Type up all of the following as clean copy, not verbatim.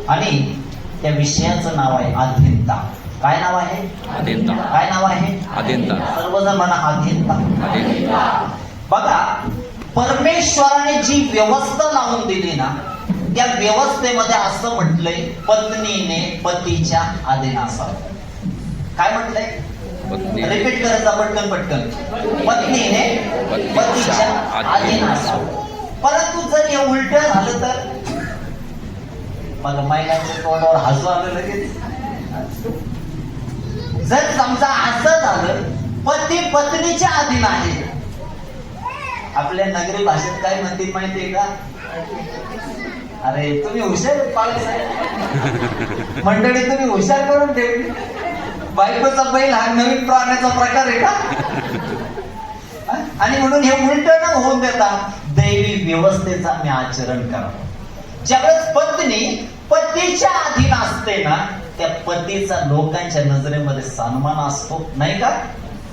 आणि त्या विषयाचं नाव आहे अधीनता. काय नाव आहे? अधीनता. काय नाव आहे? अधीनता. सर्वजण म्हणा अधीनता. अधीनता. बघा, परमेश्वराने जी व्यवस्था लावून दिली ना, त्या व्यवस्थेमध्ये असं म्हटलंय, पत्नीने पतीच्या अधीन असावं. काय म्हटलंय? रिपीट करायचा पटकन पटकन. पत्नीने पतीच्या अधीन असावं. परंतु जर हे उलट झालं तर मला महिलांच्या तोंडावर हसू आलं लगेच. जर समजा असं झालं, पती पत्नीच्या अधीन आहे, आपल्या नगरी भाषेत काय म्हणतील माहितीये का? अरे तुम्ही हुशार पालक साहेब, मंडळी तुम्ही हुशार करून ठेवली. बायकोचा बैल हा नवीन प्राण्याचा प्रकार आहे का? आणि म्हणून हे उलट न होऊन देता दैवी व्यवस्थेचा आम्ही आचरण करावं. ज्यावेळेस पत्नी पतीच्या अधीन असते ना, त्या पतीचा लोकांच्या नजरेमध्ये सन्मान असतो, नाही का?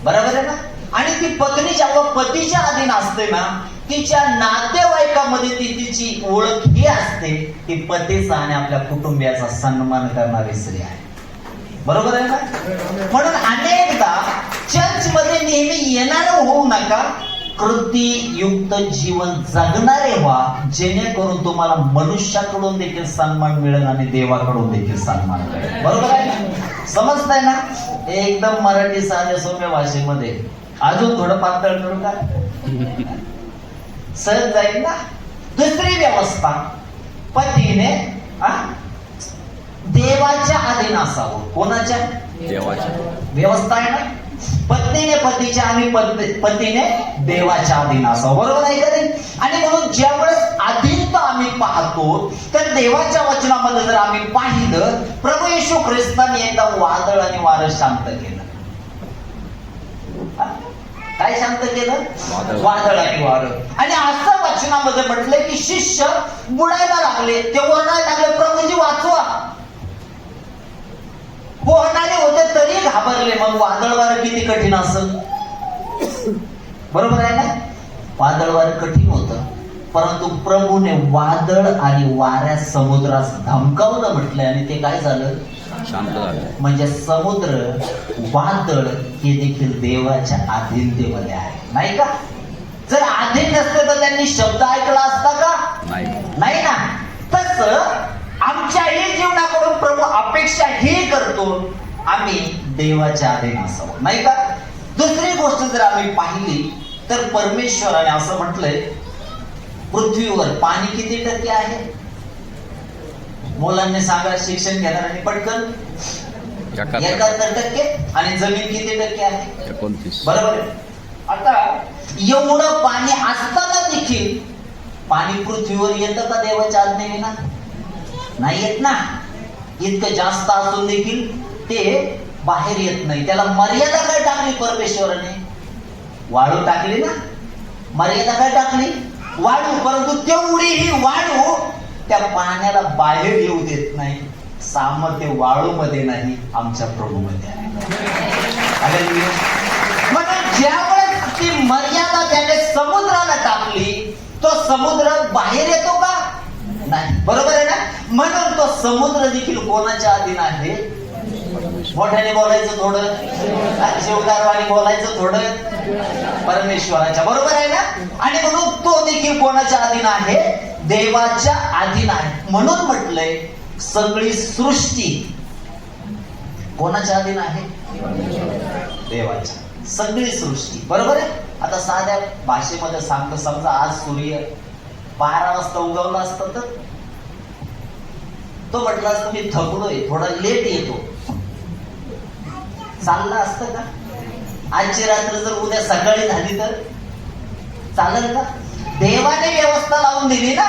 बरोबर आहे ना? आणि ती पत्नी जेव्हा पतीच्या अधीन असते ना, तिच्या नातेवाईकामध्ये ती तिची ओळख ही असते, ती पतीचा आणि आपल्या कुटुंबियाचा सन्मान करणारी स्त्री आहे. बरोबर आहे ना? म्हणून अनेकदा चर्चमध्ये नेहमी येणार होऊ नका, कृतीयुक्त जीवन जगणारे व्हा, जेणेकरून तुम्हाला मनुष्याकडून देखील सन्मान मिळेल आणि देवाकडून देखील सन्मान मिळेल. बरोबर आहे ना? समजताय ना? एकदम मराठी साध्या सोप्या भाषेमध्ये. अजून थोडं पातळ करू का? सहज जाईल ना? दुसरी व्यवस्था, पतीने देवाच्या अधीन असावं. कोणाच्या? देवाच्या. व्यवस्था आहे ना? पत्नीने पतीच्या आणि पतीने देवाच्या अधीन असावं. बरोबर आहे का नाही? आणि म्हणून ज्यावेळेस अधीनता आम्ही पाहतो, तर देवाच्या वचनामध्ये जर आम्ही पाहिलं, प्रभू येशू ख्रिस्तांनी एकदा वादळ आणि वारं शांत केलं. काय शांत केलं? वादळ आणि वारं. आणि असं वचनामध्ये म्हटलंय की शिष्य बुडायला लागले, ते ओरडायला लागले, प्रभूजी वाचवा. पोहणारे होते तरी घाबरले. मग वादळ वारं किती कठीण असं? बरोबर आहे ना? वादळ वारं कठीण होतं, परंतु प्रभूने वादळ आणि वाऱ्या समुद्रास धमकावलं म्हटलंय, आणि ते काय झालं? शांत झालं. म्हणजे समुद्र, वादळ हे देखील देवाच्या अधीनतेमध्ये आहे, नाही का? जर अधीन नसते तर त्यांनी शब्द ऐकला असता का? नाही ना? तसं आमच्याही जीवनाकडून प्रभू अपेक्षा ही करतो, आम्ही देवाच्या अधीन असावं, नाही का? दुसरी गोष्ट जर आम्ही पाहिली तर परमेश्वराने असं म्हटलंय, पृथ्वीवर पाणी किती टक्के आहे? मुलांनी सांगा, शिक्षण घेणाऱ्यांनी पटकन. 71%. आणि जमीन किती टक्के आहे? 29. बरोबर आहे. आता एवढं पाणी असताना देखील पाणी पृथ्वीवर येतं का देवाच्या आज्ञेविना? नाही येत ना. इतकं जास्त असून देखील ते बाहेर येत नाही. त्याला मर्यादा काय टाकली परमेश्वराने? वाळू टाकली ना. मर्यादा काय टाकली? वाळू. परंतु तेवढी ही वाळू त्या पाण्याला बाहेर येऊ देत नाही. सामर्थ्य वाळू मध्ये नाही, आमच्या प्रभूमध्ये आहे. म्हणून ज्यावेळेस ती मर्यादा त्याने समुद्राला टाकली, तो समुद्र बाहेर येतो का? नाही. बरोबर आहे ना? म्हणून तो समुद्र देखील कोणाच्या अधीन आहे? मोठ्याने बोलायचं थोडं, शिवदारवाणी बोलायचं थोडं, परमेश्वराच्या. बरोबर आहे ना? आणि म्हणून तो देखील कोणाच्या अधीन आहे? देवाच्या अधीन आहे. म्हणून म्हटलंय सगळी सृष्टी कोणाच्या अधीन आहे? देवाच्या. सगळी सृष्टी. बरोबर आहे? आता साध्या भाषेमध्ये सांगतो, समजा आज सूर्य 12 वाजता उगवला असतं तर तो म्हटला असतं मी थकलोय, थोडा लेट येतो, चाललं असतं का? आजची रात्र जर उद्या सकाळी झाली तर चालेल का? देवाने व्यवस्था लावून दिली ना,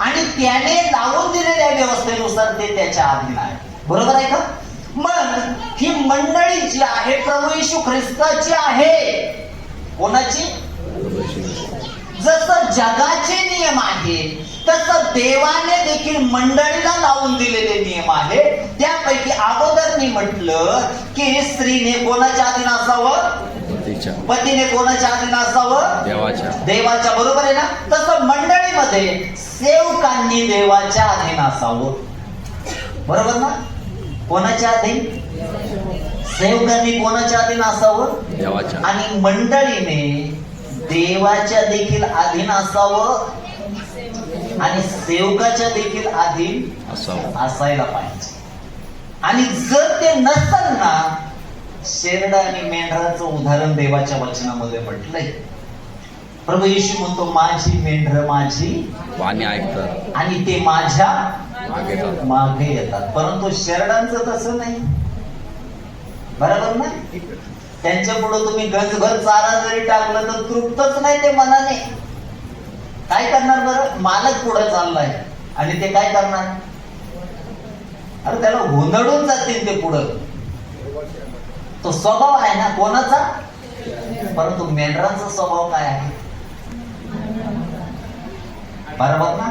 आणि त्याने लावून दिलेल्या व्यवस्थेनुसार ते त्याच्या अधीन आहे. बरोबर आहे का? मग ही मंडळी जी आहे प्रभू येशू ख्रिस्ताची आहे. कोणाची? जसं जगाचे नियम आहे तसं देवाने देखील मंडळीला लावून दिलेले नियम आहे. त्यापैकी अगोदरनी म्हटलं की स्त्रीने कोणाच्या अधीन असावं? पतीने कोणाच्या अधीन असावं? देवाच्या. बरोबर आहे ना? तसं मंडळीमध्ये सेवकांनी देवाच्या अधीन असावं. बरोबर ना? कोणाच्या अधीन? सेवकांनी कोणाच्या अधीन असावं? देवाच्या. आणि मंडळीने देवाच्या देखील अधीन असावं आणि सेवकाच्या देखील अधीन असायला पाहिजे. आणि जर ते नसेल ना, शेरडा आणि मेंढराचं उदाहरण देवाच्या वचनामध्ये म्हटलंय. प्रभू येशू म्हणतो, माझी मेंढर माझी वाणी ऐकतात आणि ते माझ्या मागे जातात. मागे येतात. परंतु शेरडांचं तसं नाही, बरोबर ना? त्यांच्या पुढे तुम्ही गजभर चारा जरी टाकलं तर तृप्तच नाही ते मनाने. काय करणार बरं? मालक पुढे चाललाय आणि ते काय करणार? अरे त्याला हुंदडून जातील ते पुढं. तो स्वभाव आहे ना कोणाचा? परंतु मेंढरांचा स्वभाव काय आहे? बरोबर ना?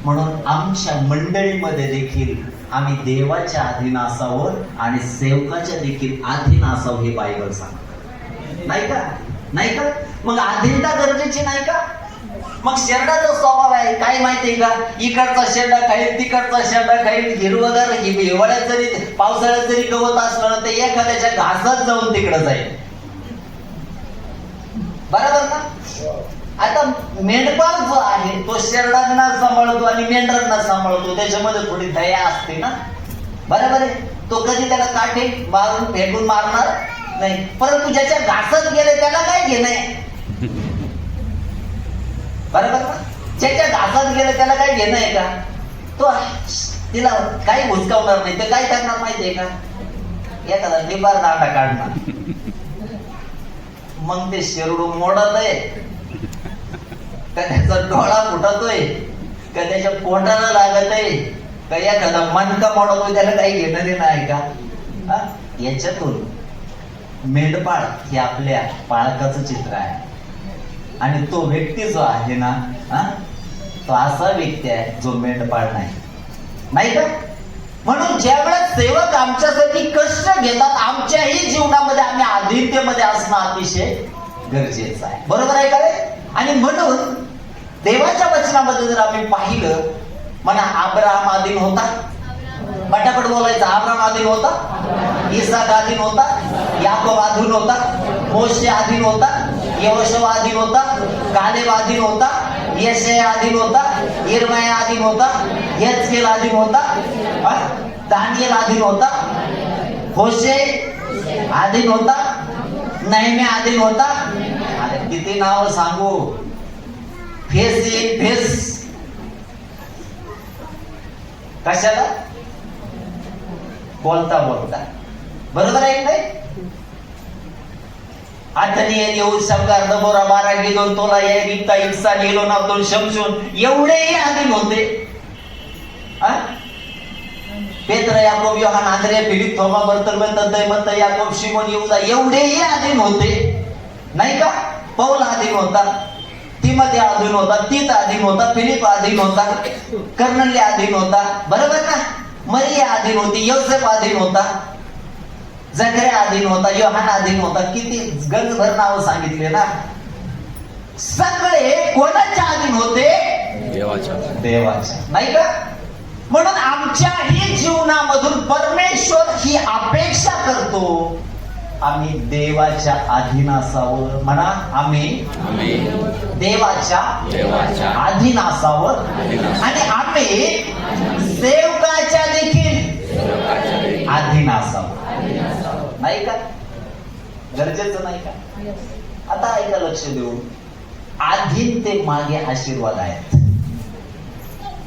म्हणून आमच्या मंडळीमध्ये देखील आम्ही देवाच्या अधीन असावं आणि सेवकाच्या देखील अधीन असावं हे बायबल सांगतं. नाही का? नाही का? मग अधीनता गरजेची नाही का? मग शेरडाचा स्वभाव आहे काय माहितीये का? इकडचा शेरडा खाईल, तिकडचा शेरडा खाईल. हिरवगार हिवाळ्यात जरी पावसाळ्यात जरी गवत असलं ना, ते एखाद्याच्या घासात जाऊन तिकडे जाईल. बरोबर ना? आता मेंढपाळ जो आहे तो शेरडांना सांभाळतो आणि मेंढरांना सांभाळतो. त्याच्यामध्ये थोडी दया असते ना, बरोबर आहे? तो कधी त्याला काठी मारून फेकून मारणार नाही. परंतु ज्याच्या घासात गेले त्याला काय घेणं? बरोबर ना? ज्याच्या घासात गेले त्याला काय घेणं आहे का? तो तिला काही हुसकावणार नाही. ते काय करणार माहितीये का? एखादा निबार दांडा काढणार. मग ते शेरडू मोडत आहे का, त्याचा डोळा फुटतोय का, त्याच्या पोटाला लागत आहे का, एखादा मनका मोडतोय, त्याला काही घेणं देणं आहे का? याच्यातून मेंढपाळ हे आपल्या पाळकाचं चित्र आहे. आणि तो व्यक्ती जो आहे ना, तो असा व्यक्ती आहे जो मेंढपाळ नाही. नाही का? म्हणून ज्यावेळेस सेवक आमच्यासाठी कष्ट घेतात, आमच्याही जीवनामध्ये आम्ही अधीनतेमध्ये असणं अतिशय गरजेचं आहे. बरोबर आहे का रे? आणि म्हणून देवाच्या वचनामध्ये जर आम्ही पाहिलं, म्हणा अब्राहम अधीन होता. पटापट बोलायचं. अब्राहम अधीन होता, इसाक अधीन होता, याकोब अधीन होता, मोशे अधीन होता, यहोशुआ अधीन होता, कालेब अधीन होता, यशाया अधीन होता, यिर्मया अधीन होता, यहेजकेल अधीन होता, दानिएल अधीन होता, होशे अधीन होता, नेहम्या अधीन होता. अरे किती नाव सांगू? फेस कशाला? बोलता बोलता. बरोबर आहे नाही? आतनियन येऊन शंकर दबोरा बारा गिलोन तोला या रिप्ता इक्सा गिलोन अब्दुल शमशून एवढेही अधीन होते. पेत्र याकोब योहान आंद्रे फिलिप थोमा बर्तलमन तद्दैमंत याकोब शिमोन यहूदा एवढेही अधीन होते. नाही का? पौल अधीन होता, तिमोथी अधीन होता, तीत अधीन होता, फिलिप अधीन होता, कर्नेलिय अधीन होता. बरोबर ना? मरिया अधीन होती, योसेफ अधीन होता, जकरिया अधीन होता, योहान अधीन होता. किती गंजभर नाव सांगितले ना. सगळे कोणाच्या अधीन होते? देवाच्या. नाही का? म्हणून आमच्याही जीवनामधून परमेश्वर ही अपेक्षा करतो, आम्ही देवाच्या अधीन असावं. म्हणा, आम्ही देवाच्या अधीन असावं आणि आम्ही सेवकाच्या देखील अधीन असावं. नाही का? गरजेचं नाही का? आता ऐका लक्ष देऊन. अधीनते मागे आशीर्वाद आहेत.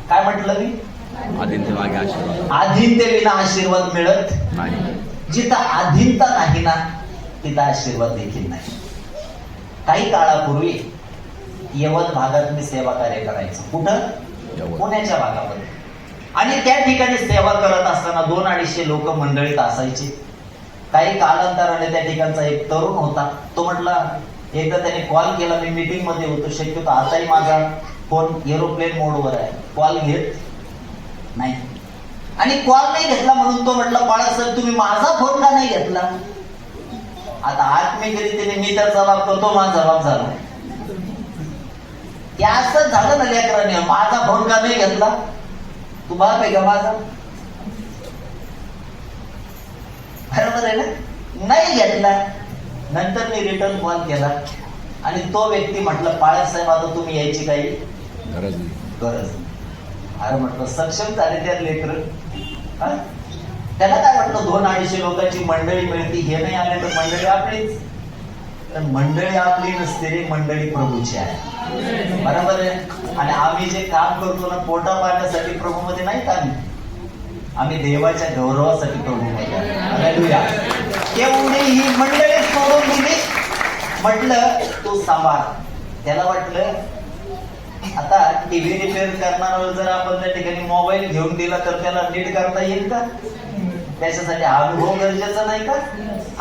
काय म्हटलं मी? अधीनते आशीर्वाद. अधीनते विना आशीर्वाद मिळत नाही. जिथं अधीनता नाही ना, तिथं आशीर्वाद देखील नाही. काही काळापूर्वी यवत भागात मी सेवा कार्य करायचो. कुठं? पुण्याच्या भागामध्ये. आणि त्या ठिकाणी सेवा करत असताना 200-250 लोक मंडळीत असायची. काही कालांतराने त्या ठिकाणचा एक तरुण होता. तो म्हटला, एकदा त्याने कॉल केला, मी मीटिंग मध्ये होतो, शक्यतो आताही माझा फोन एरोप्लेन मोडवर आहे, कॉल घेत नाही. आणि कॉल नाही घेतला म्हणून तो म्हटला, बाळा सर तुम्ही माझा फोन का नाही घेतला? आता आत्मीयतेने मी त्याचा बाप करतो, माझा बाप झाला. हे असं झालं ना लेकराने, माझा फोन का नाही घेतला? तू बाप आहे का माझा? बरोबर आहे ना? नाही घेतला. नंतर मी रिटर्न कॉल केला आणि तो व्यक्ती म्हटलं, पाळक साहेब आता तुम्ही यायची काही गरज नाही. गरज नाही. अरे म्हटलं सक्षम झाले त्या लेकर, त्याला काय वाटलं 200-250 लोकांची मंडळी मिळती, हे नाही आले तर मंडळी आपलीच. तर मंडळी आपली नसते रे, मंडळी प्रभूची आहे. बरोबर आहे? आणि आम्ही जे काम करतो ना, पोटा पाण्यासाठी प्रभू मध्ये नाहीत आम्ही देवाच्या गौरवासाठी प्रभूमध्ये. हालेलुया. एवढी ही मंडळी सोडून दिली. म्हटलं तू सांभाळ. त्याला वाटलं आता टीव्ही रिपेअर करणार जर आपण त्या ठिकाणी मोबाईल घेऊन दिला तर त्याला नीट करता येईल का? त्याच्यासाठी अनुभव गरजेचा नाही का?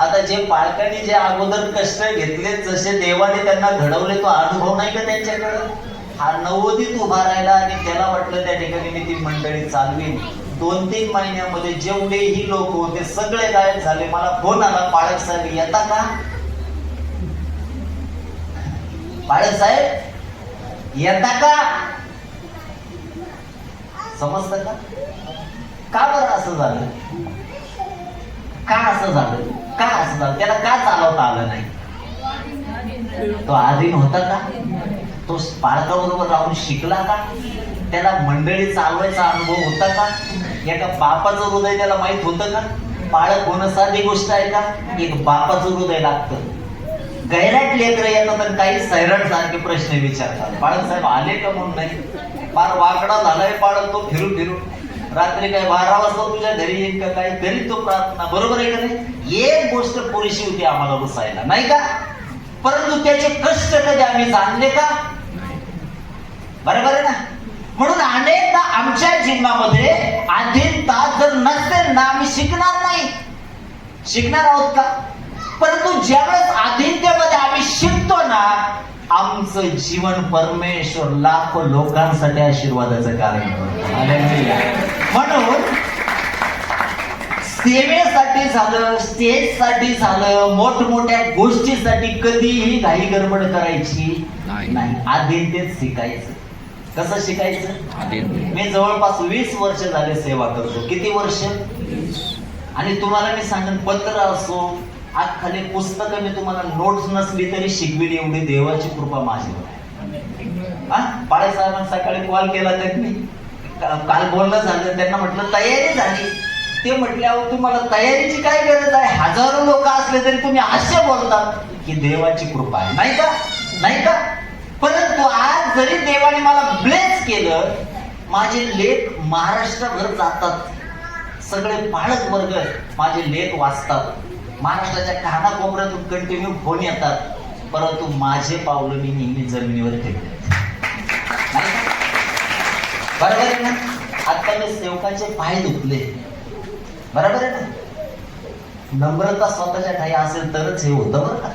आता जे पालकांनी जे अगोदर कष्ट घेतले, जसे देवाने त्यांना घडवले, तो अनुभव नाही का त्यांच्याकडे? हा नव्वदीत उभा राहिला आणि त्याला वाटलं त्या ठिकाणी मी ती मंडळी चालवीन. 2-3 महिन्यामध्ये जेवढेही लोक होते सगळे गायब झाले. मला फोन आला, पाळक साहेब येता का? पाळक साहेब येता का? समजतं का? का बरं असं झालं? का असं झालं? का असं झालं? त्याला का चालवता आलं नाही? तो आधीन होता का? तो पालकाबरोबर राहून शिकला का? त्याला मंडळी चालवायचा अनुभव होता का? एका बापाचं हृदय त्याला माहित होतं का? पाळक होणं साधी गोष्ट आहे का? एक बापाचं हृदय लागतं. गैराट लेकर येतात आणि काही सैराट सारखे प्रश्न विचारतात. पाळक साहेब आले का म्हणून नाही. फार वाकडा झालाय पाळक तो फिरून फिरून. रात्री काय 12 वाजता तुझ्या घरी येईल का काय? घरी तो प्रार्थना. बरोबर आहे का नाही? एक गोष्ट पुरेशी होती आम्हाला रुसायला, नाही का? परंतु त्याचे कष्ट कधी आम्ही जाणले का? बरोबर आहे ना? म्हणून अनेकदा आमच्या जीवनामध्ये अधीनता जर नसेल ना, आम्ही शिकणार नाही. शिकणार आहोत का? परंतु ज्यावेळेस अधीनतेमध्ये आम्ही शिकतो ना, आमचं जीवन परमेश्वर लाखो लोकांसाठी आशीर्वादाचं कारण करतो. हालेलुया. म्हणून सेवेसाठी झालं, स्टेजसाठी झालं, मोठमोठ्या गोष्टीसाठी कधीही घाई गडबड करायची नाही. अधीनतेत शिकायचं. कसं शिकायचं? मी जवळपास 20 वर्ष झाले सेवा करतो. किती वर्ष? आणि तुम्हाला मी सांगेन, पत्र असो, आज खाली पुस्तकं मी तुम्हाला नोट्स नसली तरी शिकविली, एवढी देवाची कृपा माझ्यावर आहे. पाळे साहेबांना सकाळी कॉल केला त्यांनी, काल बोलणं झालं, त्यांना म्हटलं तयारी झाली. ते म्हटले अहो तुम्हाला तयारीची काय गरज आहे? हजारो लोक असले तरी तुम्ही असे बोलतात की देवाची कृपा आहे, नाही का? नाही का? परंतु आज जरी देवाने मला ब्लेस केलं, माझे लेख महाराष्ट्रभर जातात. सगळे पाळक वर्ग माझे लेख वाचतात. महाराष्ट्राच्या कानाकोपऱ्यातून कंटिन्यू फोन येतात. परंतु माझे पावलं मी नेहमी जमिनीवर ठेवले. बरोबर आहे ना? आता मी सेवकाचे पाय दुखले. बरोबर आहे ना? नम्रता स्वतःच्या ठाई असेल तरच हे होतं बरं का.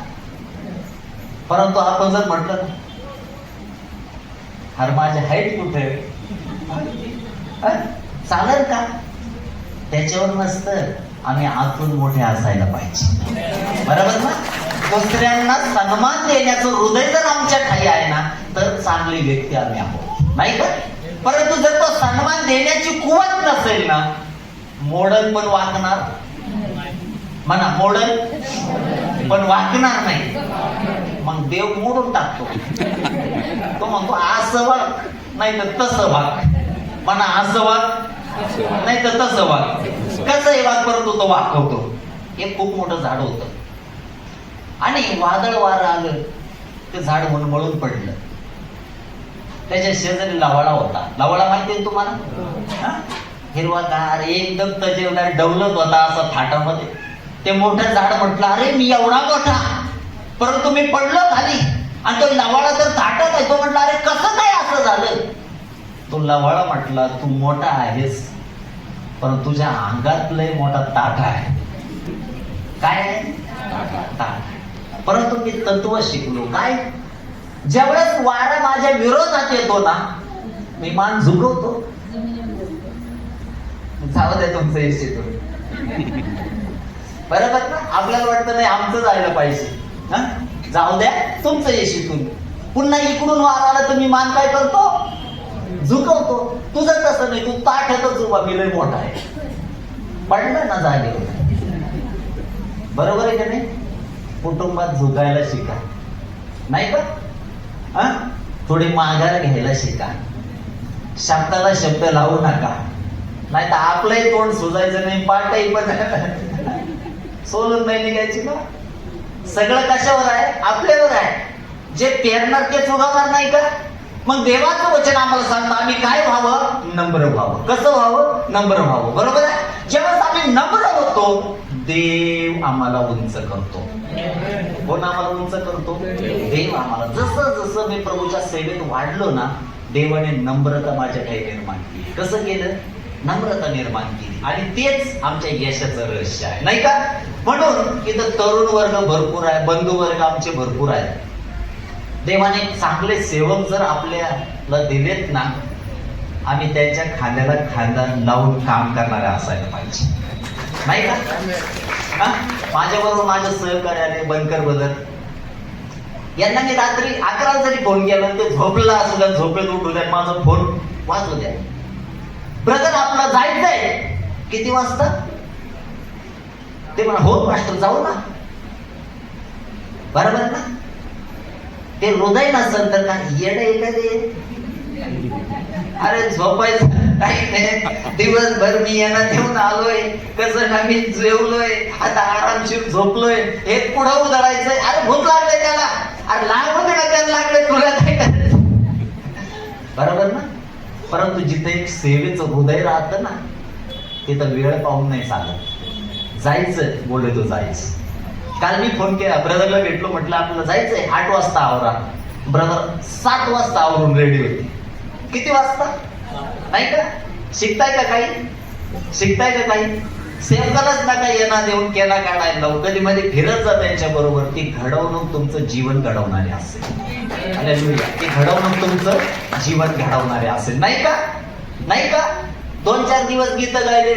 परंतु आपण जर म्हटलं ना, अरे माझे हाईट कुठे चालेल का? त्याच्यावर नसतं, आम्ही आतून मोठे असायला पाहिजे. बरोबर ना? दुसऱ्यांना सन्मान देण्याचं हृदय जर आमच्या ठाई आहे ना, तर चांगली व्यक्ती आम्ही आहोत, नाही का? परंतु जर तो सन्मान देण्याची कुवत नसेल ना, मॉडर्न पण वागणार, म्हणा मॉडर्न पण वागणार नाही, मग देव मोडून टाकतो. तो म्हणतो असं वाग, नाही तर तसं वाग. म्हणा असं वाग, नाही तर तसं वाग. कसं वाग, परंतु तो वागवतो. एक खूप मोठं झाड होतं आणि वादळ वारं आलं, ते झाड मळून पडलं. त्याच्या शेजारी लवाळा होता. लवाळा माहिती आहे तुम्हाला? हिरवागार एकदम तजेवदार डवलत होता असा थाटामध्ये. ते मोठं झाड म्हटलं अरे मी एवढा मोठा, परंतु मी पडलो खाली आणि तो लवाळा तर थाटत आहे. तो म्हटला अरे कसं काय असं झालं? तो लवाळा म्हटला तू मोठा आहेस, पण तुझ्या अंगात लय मोठा ताठ आहे. काय आहे? ताठ. परंतु मी तत्व शिकलो. काय? ज्यावेळेस वारा माझ्या विरोधात येतो ना, मी मान झुकवतो. जाऊ द्या तुमचं एसीतून. बरोबर ना? आपल्याला वाटतं नाही आमचं जायला पाहिजे, जाऊ द्या तुमचं एसीतून. पुन्हा इकडून वारा आला तर मी मान काय करतो? झुकवतो. तुझं तसं नाही, तू ताठतच उभा, मी लय मोठा आहे. पडलं ना जागेवर. बरोबर आहे का नाही? कुटुंबात झुकायला शिका, नाही का? हा, थोडी माघार घ्यायला शिका, शब्दाला शब्द लावू नका, नाही तर आपलंही तोंड सुजायचं नाही, पाठही पण सोलून नाही निघायची ना. सगळं कशावर आहे? आपल्यावर आहे. जे पेरणार तेच उगवणार नाही का? मग देवाचं वचन आम्हाला सांगतं आम्ही काय व्हावं? नम्र व्हावं. कसं व्हावं? नम्र व्हावं. बरोबर आहे? ज्यावेळेस आम्ही नम्र होतो, देव आम्हाला उंच करतो. कोण आम्हाला उंच करतो? देव आम्हाला. जसं जसं मी प्रभूच्या सेवेत वाढलो ना, देवाने नम्रता माझ्याकडे निर्माण केली. कसं केलं? नम्रता निर्माण केली. आणि तेच आमच्या यशाचं रहस्य आहे, नाही का? म्हणून इथं तरुण वर्ग भरपूर आहे, बंधू वर्ग आमचे भरपूर आहेत. देवाने चांगले सेवक जर आपल्याला दिलेत ना, आम्ही त्यांच्या खांद्याला खांदा लावून काम करणारे असायला पाहिजे, नाही का? माझ्याबरोबर माझे सहकारी आले बनकर बदल, यांना मी रात्री 11 जरी फोन केला, ते झोपलेला असू द्या, झोपेत उठू द्या, माझा फोन वाजू द्या, ब्रदर आपलं जायचंय. किती वाजता? ते म्हणा हो मास्टर जाऊ ना. बरोबर ना? ते हृदय नसेल तर काय येड एखादे? अरे झोपायचं काही नाही, दिवसभर मी यांना ठेवून आलोय, कसं ना मी जेवलोय, आता आरामशीर झोपलोय, हे पुढं उधळायचंय. अरे भूक लागले त्याला, अरे लागू दे ना, त्याला लागले, तुला काय करायचं? बरोबर ना? परंतु जिथे एक सेवेचं हृदय राहतं ना, तिथं वेळ पाहून नाही चालत. जायचं बोलले तो जायचं. काल मी फोन केला, ब्रदरला भेटलो, म्हटलं आपल्याला जायचंय 8 वाजता आवरा. ब्रदर 7 वाजता आवरून रेडी होते. किती वाजता? नाही का? शिकताय का काही? शिकताय का काही? सेवकालाच नका येणं देऊन केला काढायला लावू. कधी मध्ये फिरत जा त्यांच्या बरोबर. ती घडवणूक तुमचं जीवन घडवणारे असेल. हालेलुया. ती घडवणूक तुमचं जीवन घडवणारे असेल, नाही का? नाही का? 2-4 दिवस गीत गायले,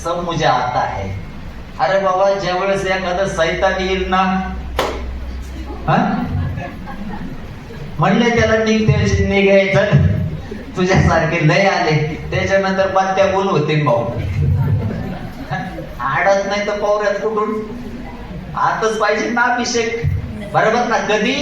सब मुझे आता है. अरे बाबा, ज्या वेळेस एखादं सैतान येईल ना, म्हणले त्याला निघायचं, तुझ्यासारखे लय आले, त्याच्यानंतर बात्या बोल होते भाऊ. आडत नाही तर पौऱ्यात कुठून? आताच पाहिजे ना अभिषेक. बरोबर ना? कधी?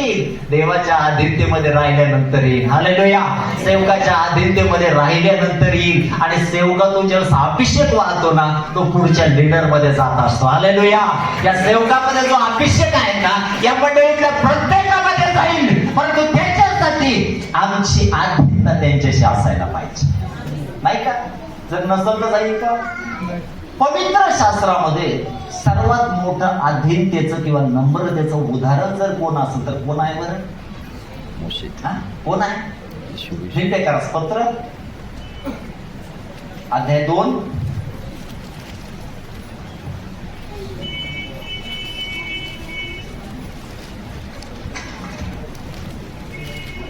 देवाच्या अधीनतेमध्ये राहिल्यानंतर येईल. हालेलुया. सेवकाच्या अधीनतेमध्ये राहिल्यानंतर येईल. आणि सेवका तो ज्यावेळेस अभिषेक वाहतो ना, तो पुढच्या लीडर मध्ये जात असतो. हालेलुया. या सेवकामध्ये जो अभिषेक आहे ना, या मंडळीतल्या प्रत्येकामध्ये जाईल. परंतु त्याच्यासाठी आमची अधीनता त्यांच्याशी असायला पाहिजे, नाही का? जर नसेल तर जाईल का? पवित्र शास्त्रामध्ये सर्वात मोठं अधीनतेचं किंवा नम्रतेचं उदाहरण जर कोण असेल तर कोण आहे बरं? कोण आहे? हिब्रेकरास पत्र अध्याय 2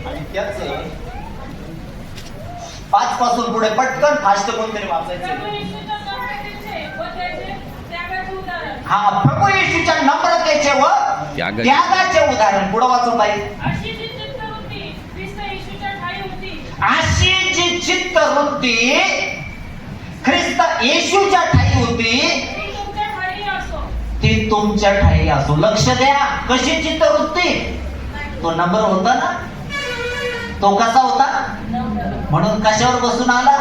आणि त्याच 5 पासून पुढे पटकन फास्ट कोणतरी वाचायचं. हा, प्रभू येशूच्या नम्रतेचे व त्यागाचे उदाहरण. पुढे वाचत आहे. अशी जी चित्तवृत्ती ख्रिस्त येशूच्या ठाई होती, ती तुमच्या ठाई असो. लक्ष द्या, कशी चित्तवृत्ती? तो नम्र होता ना. तो कसा होता? म्हणून कशावर बसून आला?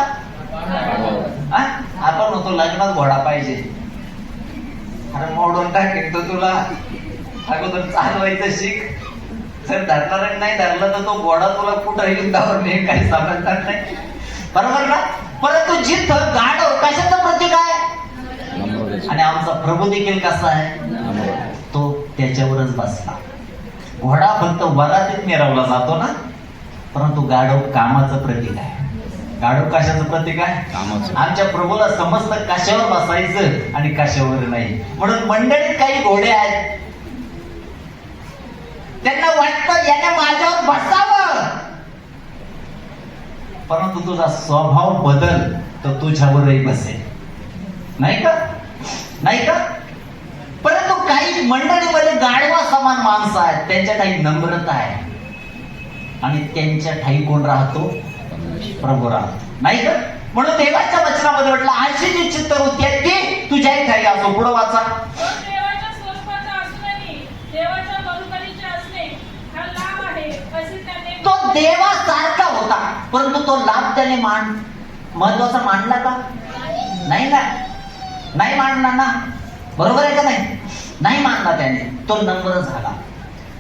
आपण होतो लग्नात घोडा पाहिजे. अरे मोडून टाकेल तो तुला. अगोदर चालवायचं शिक. जर धरणार नाही धरलं तर तो घोडा तुला कुठं युद्धावर नाही, काही समजणार नाही. बरोबर ना? परंतु जिथं गाढव कशाचं प्रतीक आहे? आणि आमचा प्रभू देखील कसा आहे? तो त्याच्यावरच बसला. घोडा फक्त वरातीत मिरवला जातो ना, परंतु गाढव कामाचं प्रतीक आहे. गाढव कशाचं प्रतीक आहे? कामाचं. आमच्या प्रभूला समजतं कशावर बसायचं आणि कशावर नाही. म्हणून मंडळीत काही घोडे आहेत, त्यांना वाटतं याने माझ्यावर बसावं, परंतु तुझा स्वभाव बदल तर तुझ्यावरही बसेल, नाही का? नाही का? परंतु काही मंडळीमध्ये गाढवा समान माणसं आहेत, त्यांच्या ठाई नम्रता आहे आणि त्यांच्या ठाई कोण राहतो? प्रभू राहतो, नाही का? म्हणून देवाच्या वचनामध्ये म्हटलं अशी जी चित्तवृत्ती आहे ती तुझ्याही ठाई असो. पुढे वाचा. देवासारखा होता, परंतु तो लाभ त्याने महत्वाचा मांडला का? नाही ना, नाही मांडला ना, बरोबर आहे का नाही? नाही मानला त्याने, तो नम्र झाला.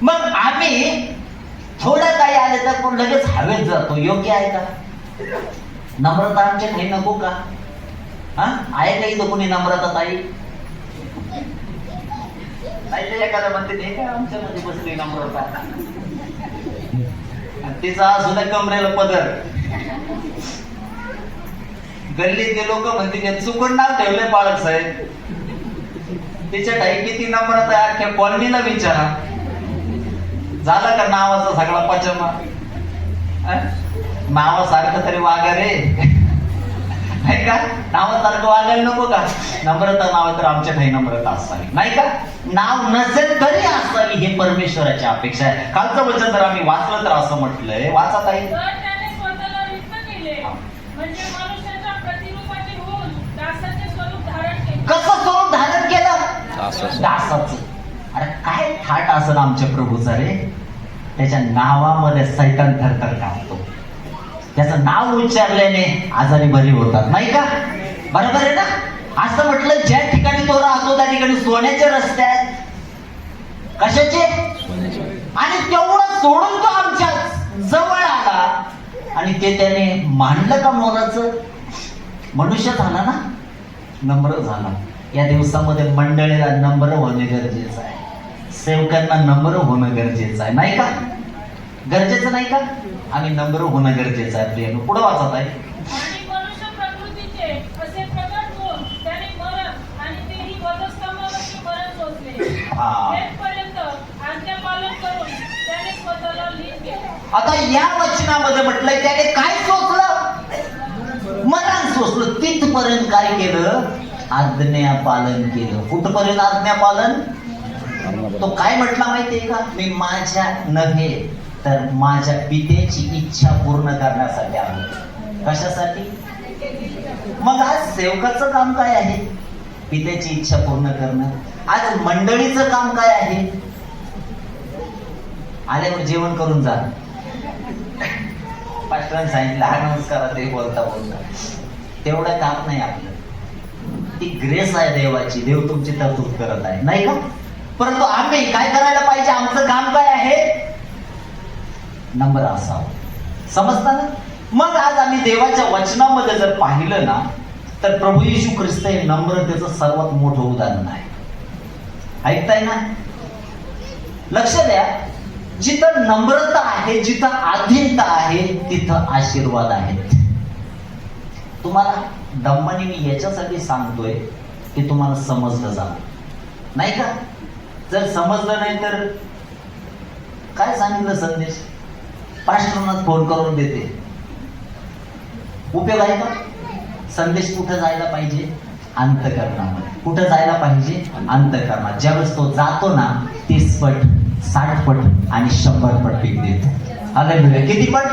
मग आम्ही थोडं काही आले तर पण लगेच हवेत जातो, योग्य आहे का? नम्रता आमच्या काही नको का? आहे का इथं कोणी नम्रता ताई? नाही तर एखाद्या म्हणते हे काय आमच्या मध्ये बसली नम्रता, तिचा सुद्धा कमरेला पदर. गल्लीतले लोक म्हणते चुकून नाव ठेवले बाळक साहेब, तिच्या ठाई किती नम्रता आहे अख्ख्या कॉलनीला विचारा. झाला का नावाचा सगळा पचमा? नावासारखं तरी वागा रे, नाही का? नावासारखं वागायला नको का? नम्रता नाव तर आमच्या काही नम्रता असावी, नाही का? नाव नसेल तरी असावी, हे परमेश्वराची अपेक्षा आहे. कालचं वचन जर आम्ही वाचलं तर असं म्हटलंय, वाचा ताई. कसं स्वरूप धारण केलं? दासाचं. अरे काय थाट असं आमच्या प्रभूचा रे, त्याच्या नावामध्ये सैतान थरथर कापतो. त्याचं नाव उच्चारल्याने आजारी बरी होतात, नाही का? बरोबर आहे ना? असं म्हटलं ज्या ठिकाणी तो राहतो त्या ठिकाणी सोन्याचे रस्ते आहेत. कशाचे? आणि तेवढं सोडून तो आमच्या जवळ आला आणि ते त्याने मांडलं का मोलाचं? मनुष्य झाला ना, नम्र झाला. या दिवसामध्ये मंडळीला नम्र होणे गरजेचं आहे, सेवकांना नम्र होणं गरजेचं आहे, नाही का? गरजेचं नाही का? आम्ही नम्र होणं गरजेचं आहे. प्रियानो पुढे वाचत आहे. आता या वचनामध्ये म्हटलंय त्याने काय सोचलं? मरण सोचलं. तिथपर्यंत काय केलं? आज्ञा पालन केलं. कुठपर्यंत आज्ञा पालन? तो काय म्हटला माहितीये का? मी माझ्या नव्हे तर माझ्या पितेची इच्छा पूर्ण करण्यासाठी आलो. कशासाठी? मग आज सेवकाचं काम काय आहे? पितेची इच्छा पूर्ण करणं. आज मंडळीचं काम काय आहे? आल्यावर जेवण करून जा. पास्टरांनी सांगितलं हा नमस्कार ते बोलता बोलता, तेवढं काम नाही आपलं. ती ग्रेस आहे देवाची, देव तुमची तरतूद करत आहे, नाही का? परंतु आम्ही काय करायला पाहिजे? आमचं काम काय आहे? नम्र असावं. समजता ना? मग आज आम्ही देवाच्या वचनामध्ये जर पाहिलं ना, तर प्रभू येशू ख्रिस्त हे नम्रतेचं सर्वात मोठं उदाहरण आहे. ऐकताय ना? लक्ष द्या, जिथं नम्रता आहे, जिथं अधीनता आहे, तिथं आशीर्वाद आहेत. तुम्हाला दम्माने मी याच्यासाठी सांगतोय की तुम्हाला समजलं जावं, नाही का? जर समजलं नाही तर काय सांगितलं संदेश? पास्टरांना फोन करून देते, उपयोग आहे का? संदेश कुठं जायला पाहिजे? अंतःकरणामध्ये. कुठं जायला पाहिजे? अंतःकरणात. ज्यावेळेस तो जातो ना, 30 पट, 60 पट आणि 100 पट पीक देतो. हालेलुया. किती पट?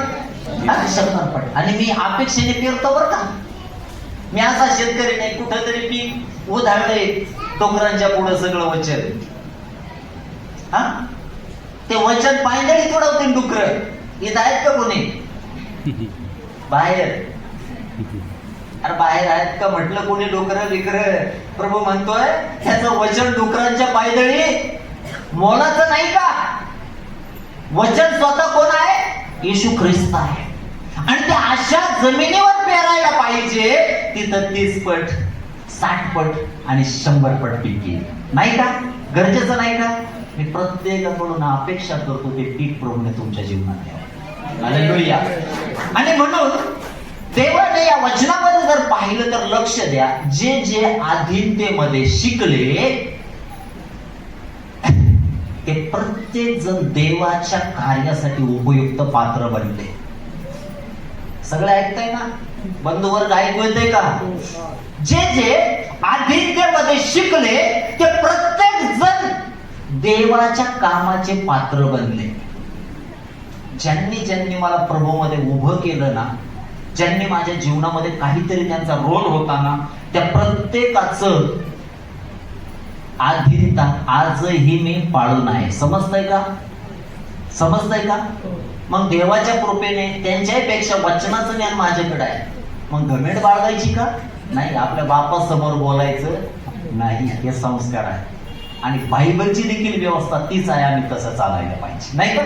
100 पट. आणि मी अपेक्षेने पेरतो बरं का. मी असा शेतकरी नाही, कुठं तरी पीक उधाळलंय, डोंगरांच्या पुढं सगळं वचन. ते वचन पायंदळी तोडवतील डुकर. इथं आहेत का कोणी? बाहेर. अरे बाहेर आहेत का म्हटलं कोणी? Docker beaker. प्रभू म्हणतोय त्याचं वचन डुकरांच्या पायदळी मोलाचं नाही का? वचन स्वतः कोण आहे? येशू ख्रिस्त आहे. आणि ते अशा जमिनीवर पेरायला पाहिजे तिथं 30 पट, 60 पट आणि 100 पट पीक येईल, नाही का? गरजेचं नाही का? मी प्रत्येकाकडून अपेक्षा करतो ते पीक प्रभूने तुमच्या जीवनात यावं. हालेलुया. आणि म्हणून देवाने या वचनामध्ये जर पाहिलं तर लक्ष द्या, जे जे अधीनतेमध्ये शिकले ते प्रत्येक जण देवाच्या कार्यासाठी उपयुक्त पात्र बनले. सगळे ऐकताय ना? बंधुवर्ग ऐकू येते का? जे जे अधीनतेमध्ये शिकले ते प्रत्येक जण देवाच्या कामाचे पात्र बनले. ज्यांनी ज्यांनी मला प्रभूमध्ये उभं केलं ना, ज्यांनी माझ्या जीवनामध्ये काहीतरी त्यांचा रोल होता ना, त्या प्रत्येकाचं अधीनता आजही मी पाळून आहे. समजतंय का? समजतंय का? मग देवाच्या कृपेने त्यांच्यापेक्षा वचनाचं ज्ञान माझ्याकडे आहे. मग घमेंड बाळगायची का? नाही. आपल्या बापासमोर बोलायचं नाही, हे संस्कार आहे. आणि बायबलची देखील व्यवस्था तीच आहे, आम्ही तसं चालायला पाहिजे, नाही का?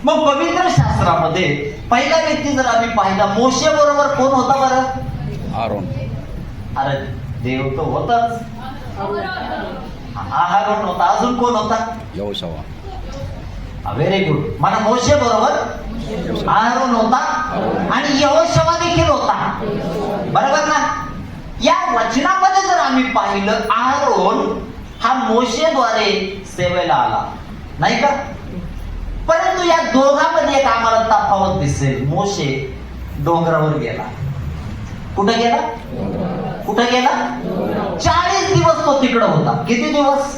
मग पवित्र शास्त्रामध्ये पहिला व्यक्ती जर आम्ही पाहिला, मोशे बरोबर कोण होता बरं? आरोन. अरे देव तर होताच, आहारोन होता. अजून कोण होता? यहोशवा. Very good. मला मोशे बरोबर आहारोन होता आणि यहोशवा देखील होता, बरोबर ना? या वचनामध्ये जर आम्ही पाहिलं, आहारोन हा मोशेद्वारे सेवेला आला, नाही का? परंतु या दोघांमध्ये एक आम्हाला तफावत दिसेल. मोशे डोंगरावर गेला. कुठं गेला? कुठं गेला? 40 दिवस तो तिकडं होता. किती दिवस?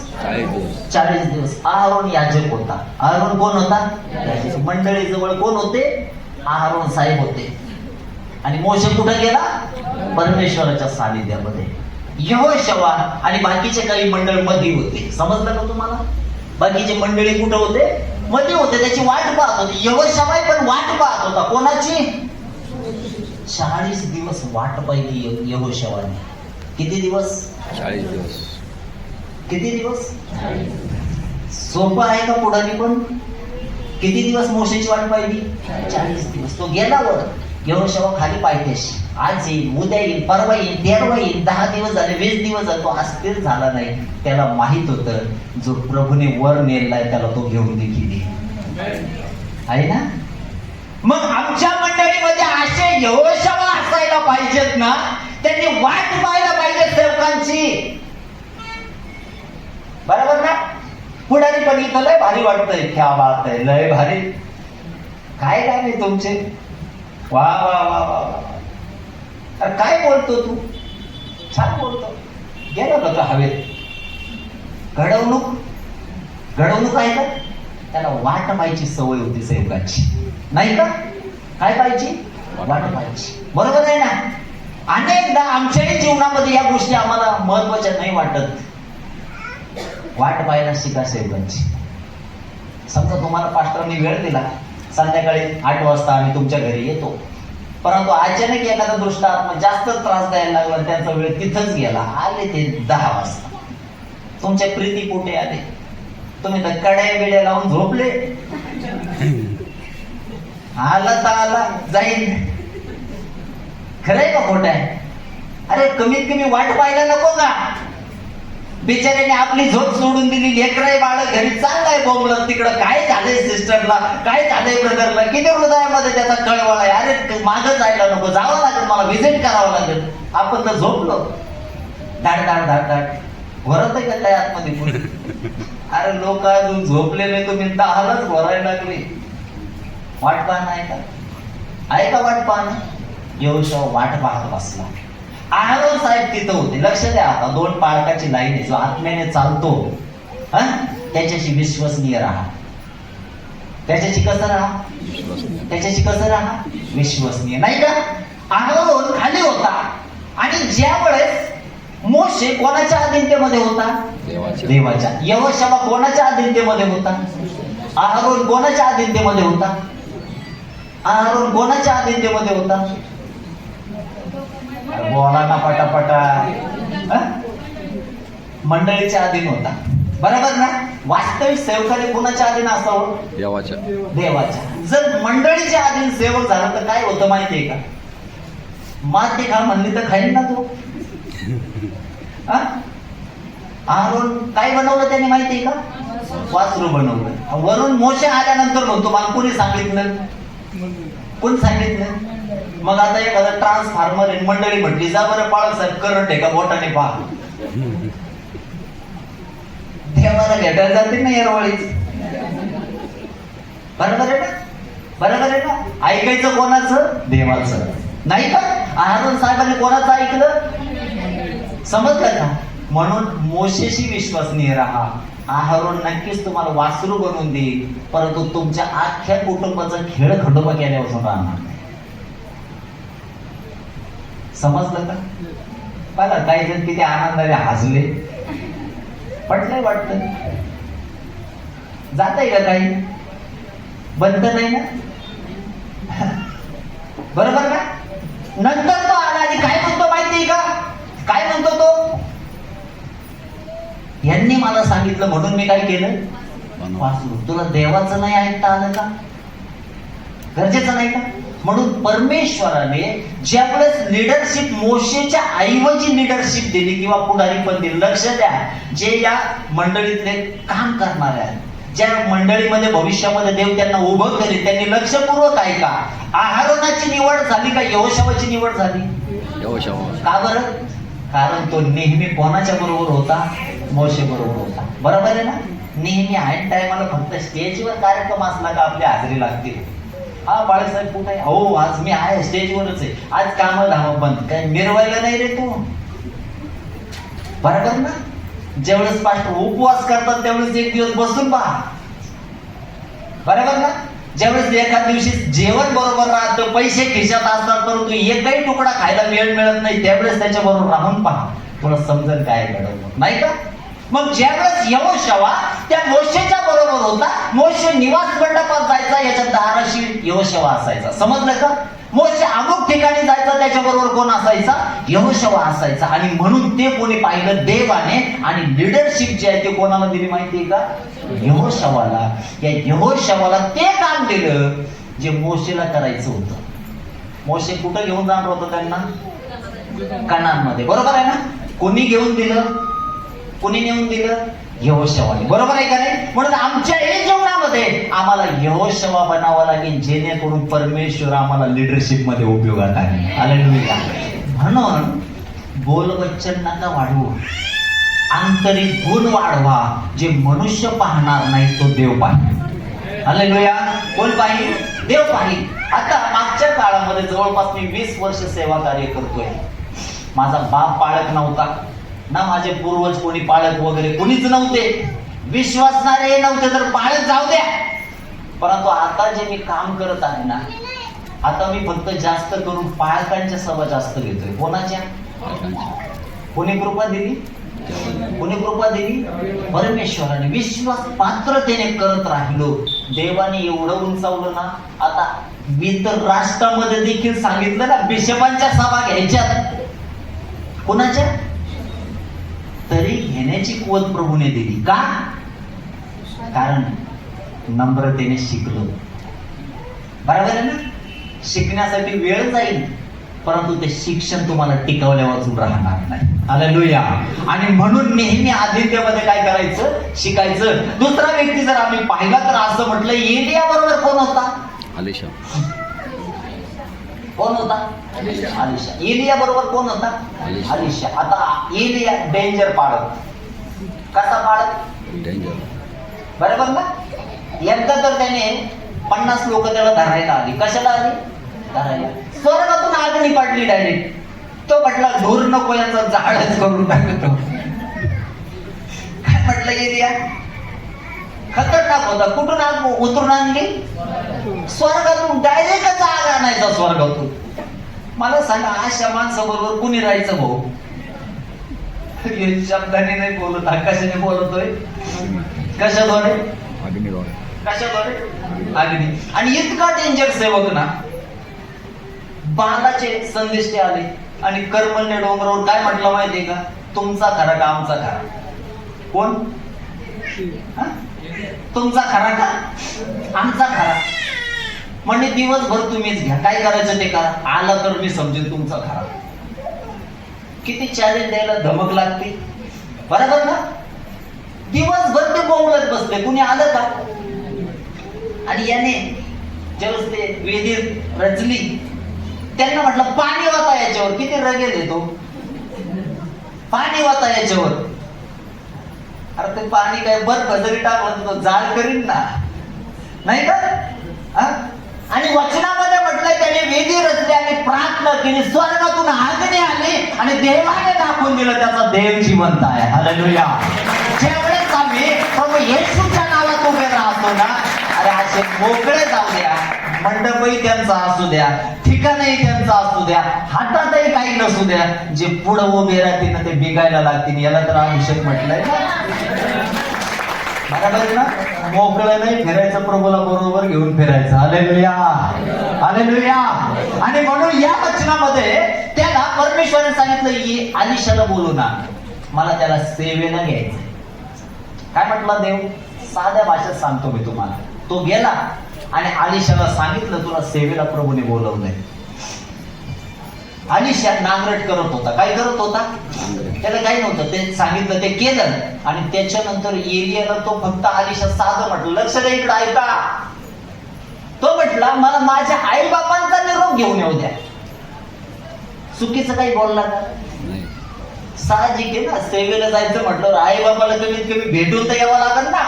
40 दिवस. आहारोन याजक होता. आहारोन कोण होता? मंडळी जवळ कोण होते? आहारोन साहेब होते. आणि मोशे कुठं गेला? परमेश्वराच्या सानिध्यामध्ये. यहोशवा आणि बाकीचे काही मंडळ मध्ये होते. समजलं का तुम्हाला? बाकीचे मंडळी कुठं होते? मध्ये होते. त्याची वाट पाहत होती. यहोशवा पण वाट पाहत होता. कोणाची? 40 दिवस वाट पाहिली यहोशवाने. किती दिवस? 40 दिवस. किती दिवस? सोपं आहे का पुढारी पण? किती दिवस मोशेची वाट पाहिली? 40 दिवस. तो गेल्यावर यहोशवा खाली पायथ्याशी, आज येईल, उद्या येईल, परवा येईल, तेरवा येईल. 10 दिवस झाले, 20 दिवस झाले, तो अस्थिर झाला नाही. त्याला माहित होतं जो प्रभूने वर नेलाय त्याला तो घेऊन देखील आहे ना. मग आमच्या मंडळीमध्ये असे यहोशवा असायला पाहिजेत ना. त्यांनी वाट पाहायला पाहिजे सेवकांची, बरोबर ना? पुढारी पण इथं लय भारी वाटतंय. क्या बात आहे, लय भारी. काय काय नाही तुमचे, वा वा वा वा वा. अरे काय बोलतो तू, छान बोलतो. गेला का तो हवेत? घडवणूक, घडवणूक आहे का? त्याला वाट पाहायची सवय होती सेवकाची, नाही का? काय पाहिजे? वाट पाहायची, बरोबर आहे ना? अनेकदा आमच्याही जीवनामध्ये या गोष्टी आम्हाला महत्वाच्या नाही वाटत. वाट पाहायला शिका सेवकांची. समजा तुम्हाला पास्टरने वेळ दिला, संध्याकाळी 8 वाजता आम्ही तुमच्या घरी येतो, परंतु अचानक एखादा दुष्ट आत्मा जास्त त्रास द्यायला लागला, त्यांचा वेळ तिथंच गेला. आले ते 10 वाजता, तुमच्या प्रीती कुठे आले? तुम्ही तर कड्या बिड्या लावून झोपले. आला तर आला, जाईल. खरंय का खोट आहे? अरे कमीत कमी वाट पाहायला नको का? बिचाऱ्याने आपली झोप सोडून दिली, लेकराय बाळ घरी चाललाय बोंबलत. तिकडं काय झालंय सिस्टरला, काय झालंय ब्रदरला, किती हृदयामध्ये त्याचा कळवळ आहे. अरे मागं जायला नको, जावं लागेल, मला व्हिजिट करावं लागेल. आपण तर झोपलो, धाड धाड धाड धाड भरत आहे का काय आतमध्ये पुढे? अरे लोक अजून झोपले नाही, तुम्ही दहालाच भरायला लागले. वाट पाहणं आहे का? आहे का वाट पाहणं? यहोशवा वाट पाहत बसला. आहारोन साहेब तिथं होते. लक्ष द्या, आता 2 पाळकाची लाईन आहे. जो आत्म्याने चालतो त्याच्याशी विश्वसनीय राहा. त्याच्याशी कसं राहा? त्याच्याशी कसं राहा? विश्वसनीय, नाही का? आहारोन खाली होता आणि ज्या वेळेस मोशे कोणाच्या अधीनतेमध्ये होता? देवाच्या. यहोशवा कोणाच्या अधीनतेमध्ये होता? आहारोन कोणाच्या अधीनतेमध्ये होता? आहारोन कोणाच्या अधीनतेमध्ये होता? बोला ना पटापटा. मंडळीच्या अधीन होता, बरोबर ना? वास्तविक सेवकाने कोणाच्या अधीन असावं? देवाच्या. देवाच्या. जर मंडळीच्या अधीन सेवक झाला तर काय होतं माहितीये का? माते खा म्हणली तर खाईल ना तो. आहारोन काय बनवलं त्याने माहितीये का? वासरू बनवलं. वरून मोशे आल्यानंतर म्हणतो मला कोणी सांगितलं? कोण सांगितलं? मग आता एखादा ट्रान्सफॉर्मर आहे, मंडळी म्हटली जा बरं पाळक साहेब करंट आहे का बोटाने पहा. देवाला भेटायला जाते ना येरवळीच, बरोबर आहे ना? बरोबर आहे ना? ऐकायचं कोणाचं? देवाचं, नाही का? आहारोन साहेबांनी कोणाचं ऐकलं? समजलं का? म्हणून मोशेशी विश्वसनीय राहा. आहारोन नक्कीच तुम्हाला वासरू बनवून देईल, परंतु तुमच्या अख्ख्या कुटुंबाचा खेळ खंडोबा केल्यापासून राहणार. समजलं का? बघा काही जण किती आनंदाने हसले. पटलंय वाटतं? जात आहे का काही? बंद नाही ना? बरोबर का? नंतर तो आला आणि काय म्हणतो माहितीये का? काय म्हणतो तो? यांनी मला सांगितलं म्हणून मी काय केलं? वाचलो. तुला देवाचं नाही ऐकता आलं का? गरजेचं नाही का? म्हणून परमेश्वराने ज्यावेळेस लिडरशिप मोशेच्या ऐवजी लिडरशिप दिली किंवा पुढारी पण दिली. लक्ष द्या, जे या मंडळीतले काम करणारे आहेत, ज्या मंडळीमध्ये भविष्यामध्ये देव त्यांना उभं करेल, त्यांनी लक्षपूर्वक ऐका. आहारोनाची निवड झाली का यहोशवाची निवड झाली? यहोशवा. का बरं? कारण तो नेहमी कोणाच्या बरोबर होता? मोशे बरोबर होता. बरोबर आहे ना? नेहमी ऐन टायमाला फक्त स्टेजवर कार्यक्रम असला का आपली हाजरी लागते. हा बाळासाहेब कुठे आहे? हो आज मी आहे, स्टेजवरच आहे. आज काम धाम बंद. काय मिरवायला नाही रे तू? बरोबर ना? ज्यावेळेस पास्टर उपवास करतात त्यावेळेस एक दिवस बसून पहा. बरोबर ना? ज्यावेळेस एका दिवशी जेवण बरोबर राहतं, पैसे खिशात असतात, परंतु एकही तुकडा खायला वेळ मिळत नाही, त्यावेळेस त्याच्या बरोबर राहून पहा, तुला समजेल काय घडवलं, नाही का? मग ज्यावेळेस यहोशवा त्या मोशेच्या बरोबर होता, मोशे निवास मंडपात जायचा, याच्या दाराशी यहोशवा असायचा. समजलं का? मोशे अमुक ठिकाणी जायचा, त्याच्या बरोबर कोण असायचा? यहोशवा असायचा. आणि म्हणून ते कोणी पाहिलं? देवाने. आणि लिडरशिप जी आहे ते कोणाला दिली माहितीये का? यहोशवाला. या यहोशवाला ते काम दिलं जे मोशेला करायचं होतं. मोशे कुठं घेऊन जाणार होतं त्यांना? कनानमध्ये. बरोबर आहे ना? कोणी घेऊन दिलं? कोणी नेऊन दिलं? यहोशवाने. बरोबर आहे का नाही? म्हणून आमच्या हे जीवनामध्ये आम्हाला यहोशवा बनावा लागेल, जेणेकरून परमेश्वर आम्हाला लिडरशिप मध्ये उपयोगात आहे. हालेलुया. म्हणून बोलवचन नका वाढवू, आंतरिक गुण वाढवा. जे मनुष्य पाहणार नाही तो देव पाहिल. हालेलुया. कोण पाहिल? देव पाहिल. आता मागच्या काळामध्ये जवळपास मी 20 वर्ष सेवा कार्य करतोय. माझा बाप पाळक नव्हता ना, माझे पूर्वज कोणी पाळक वगैरे कोणीच नव्हते, विश्वासणारे नव्हते, तर पाळक जाऊ द्या. परंतु आता जे मी काम करत आहे ना, आता मी फक्त जास्त करून पाळकांच्या सभा जास्त घेतोय. कोणाच्या? कोणी कृपा दिली? कोणी कृपा दिली? परमेश्वराने. विश्वास पात्रतेने करत राहिलो, देवाने एवढं उंचावलं ना. आता मी तर राष्ट्रामध्ये देखील सांगितलं ना, बिशपांच्या सभा घ्यायच्यात. कोणाच्या? तरी घेण्याची कुवत प्रभूने दिली. का? कारण नम्रतेने शिकलो. बरोबर आहे ना? शिकण्यासाठी वेळ जाईल, परंतु ते शिक्षण तुम्हाला टिकवल्या वाचून राहणार नाही. हालेलुया. आणि म्हणून नेहमी आदित्यमध्ये काय करायचं? शिकायचं. दुसरा व्यक्ती जर आम्ही पाहिला तर असं म्हटलं, एलिया बरोबर कोण होता? अलिशा. कोण होता? अलिशा. एलिया बरोबर कोण होता? अलिशा. आता एलिया डेंजर पाळत. कसा पाळत? डेंजर. बरोबर ना? एकदा तर त्याने 50 लोक त्याला धरायला आली. कशाला आली? धरायला. स्वर्गातून आगणी पडली डायरेक्ट. तो म्हटला धूर नको, याचा झाडच करून टाकतो. काय म्हटलं एलिया? खतरनाक होता. कुठून आग उतरून आणली? स्वर्गातून. डायरेक्टच आग आणायचा स्वर्गातून. मला सांगा, अशा माणसाबरोबर कुणी राहायचं भाऊ? शब्दाने नाही बोलत, कशाने बोलतोय? कशाद्वारे? अग्निद्वारे. कशाद्वारे? अग्नी. आणि इतका डेंजर सेवक ना, बालाचे संदेश आले आणि कर्मण्य डोंगरावर काय म्हटलं माहितीये का? तुमचा खरा का आमचा खरा? कोण? तुमचा खरा का आमचा खरा? म्हणजे दिवसभर तुम्हीच घ्या, काय करायचं ते करा, आला तर मी समजेल तुमचा खरा. किती चॅलेंज द्यायला धमक लागते. बरोबर ना? दिवसभर ते बोंबलत बसले, कुणी आलं का? आणि याने ज्यावेळेस ते वेदी रचली, त्यांना म्हटलं पाणी वाता याच्यावर. किती रगेल येतो, पाणी वाता याच्यावर. अरे ते पाणी काय बर्फ जरी टाकलं तर जाळ करीन ना, नाही का? आणि वचनामध्ये म्हटलंय त्याने वेदी रचली आणि प्रार्थना केली, स्वर्गातून आगणी आली आणि देवाने दाखवून दिलं त्याचा देव जिवंत आहे. हालेलुया. ज्यावेळेस आम्ही प्रभू येशूच्या नावात उभे राहतो ना, अरे असे मोकळे जाऊ द्या, मंडपही त्यांचा असू द्या, ठिकाणही त्यांचा असू द्या, हातातही काही नसू द्या, जे पुढे उभे राहतील ना ते बिगायला लागतील. याला तर अभिषेक म्हटलंय ना. बरोबर आहे ना? मोकळं नाही फिरायचं, प्रभूला बरोबर घेऊन फिरायचं. Hallelujah, hallelujah. आणि म्हणून या वचनामध्ये त्याला परमेश्वराने सांगितलं की अलिशाला बोलू ना, मला त्याला सेवेला घ्यायचं. काय म्हटलं देव? साध्या भाषेत सांगतो मी तुम्हाला. तो गेला आणि अलिशाला सांगितलं तुला सेवेला प्रभूने बोलवलंय. अलिशा नांगरट करत होता. काय करत होता? त्याला काही नव्हतं, ते सांगितलं ते केलं. आणि त्याच्यानंतर एलियाला तो फक्त अलिशा साधं म्हटलं, लक्ष द्या इकडे, ऐका. तो म्हटला मला माझ्या आई बाबांचा निरोप घेऊन येऊ द्या. चुकीचं काही बोलला का? साहजिक आहे ना, सेवेला जायचं म्हटलं आई बाबाला कमीत कमी भेटून तर यावं लागल ना.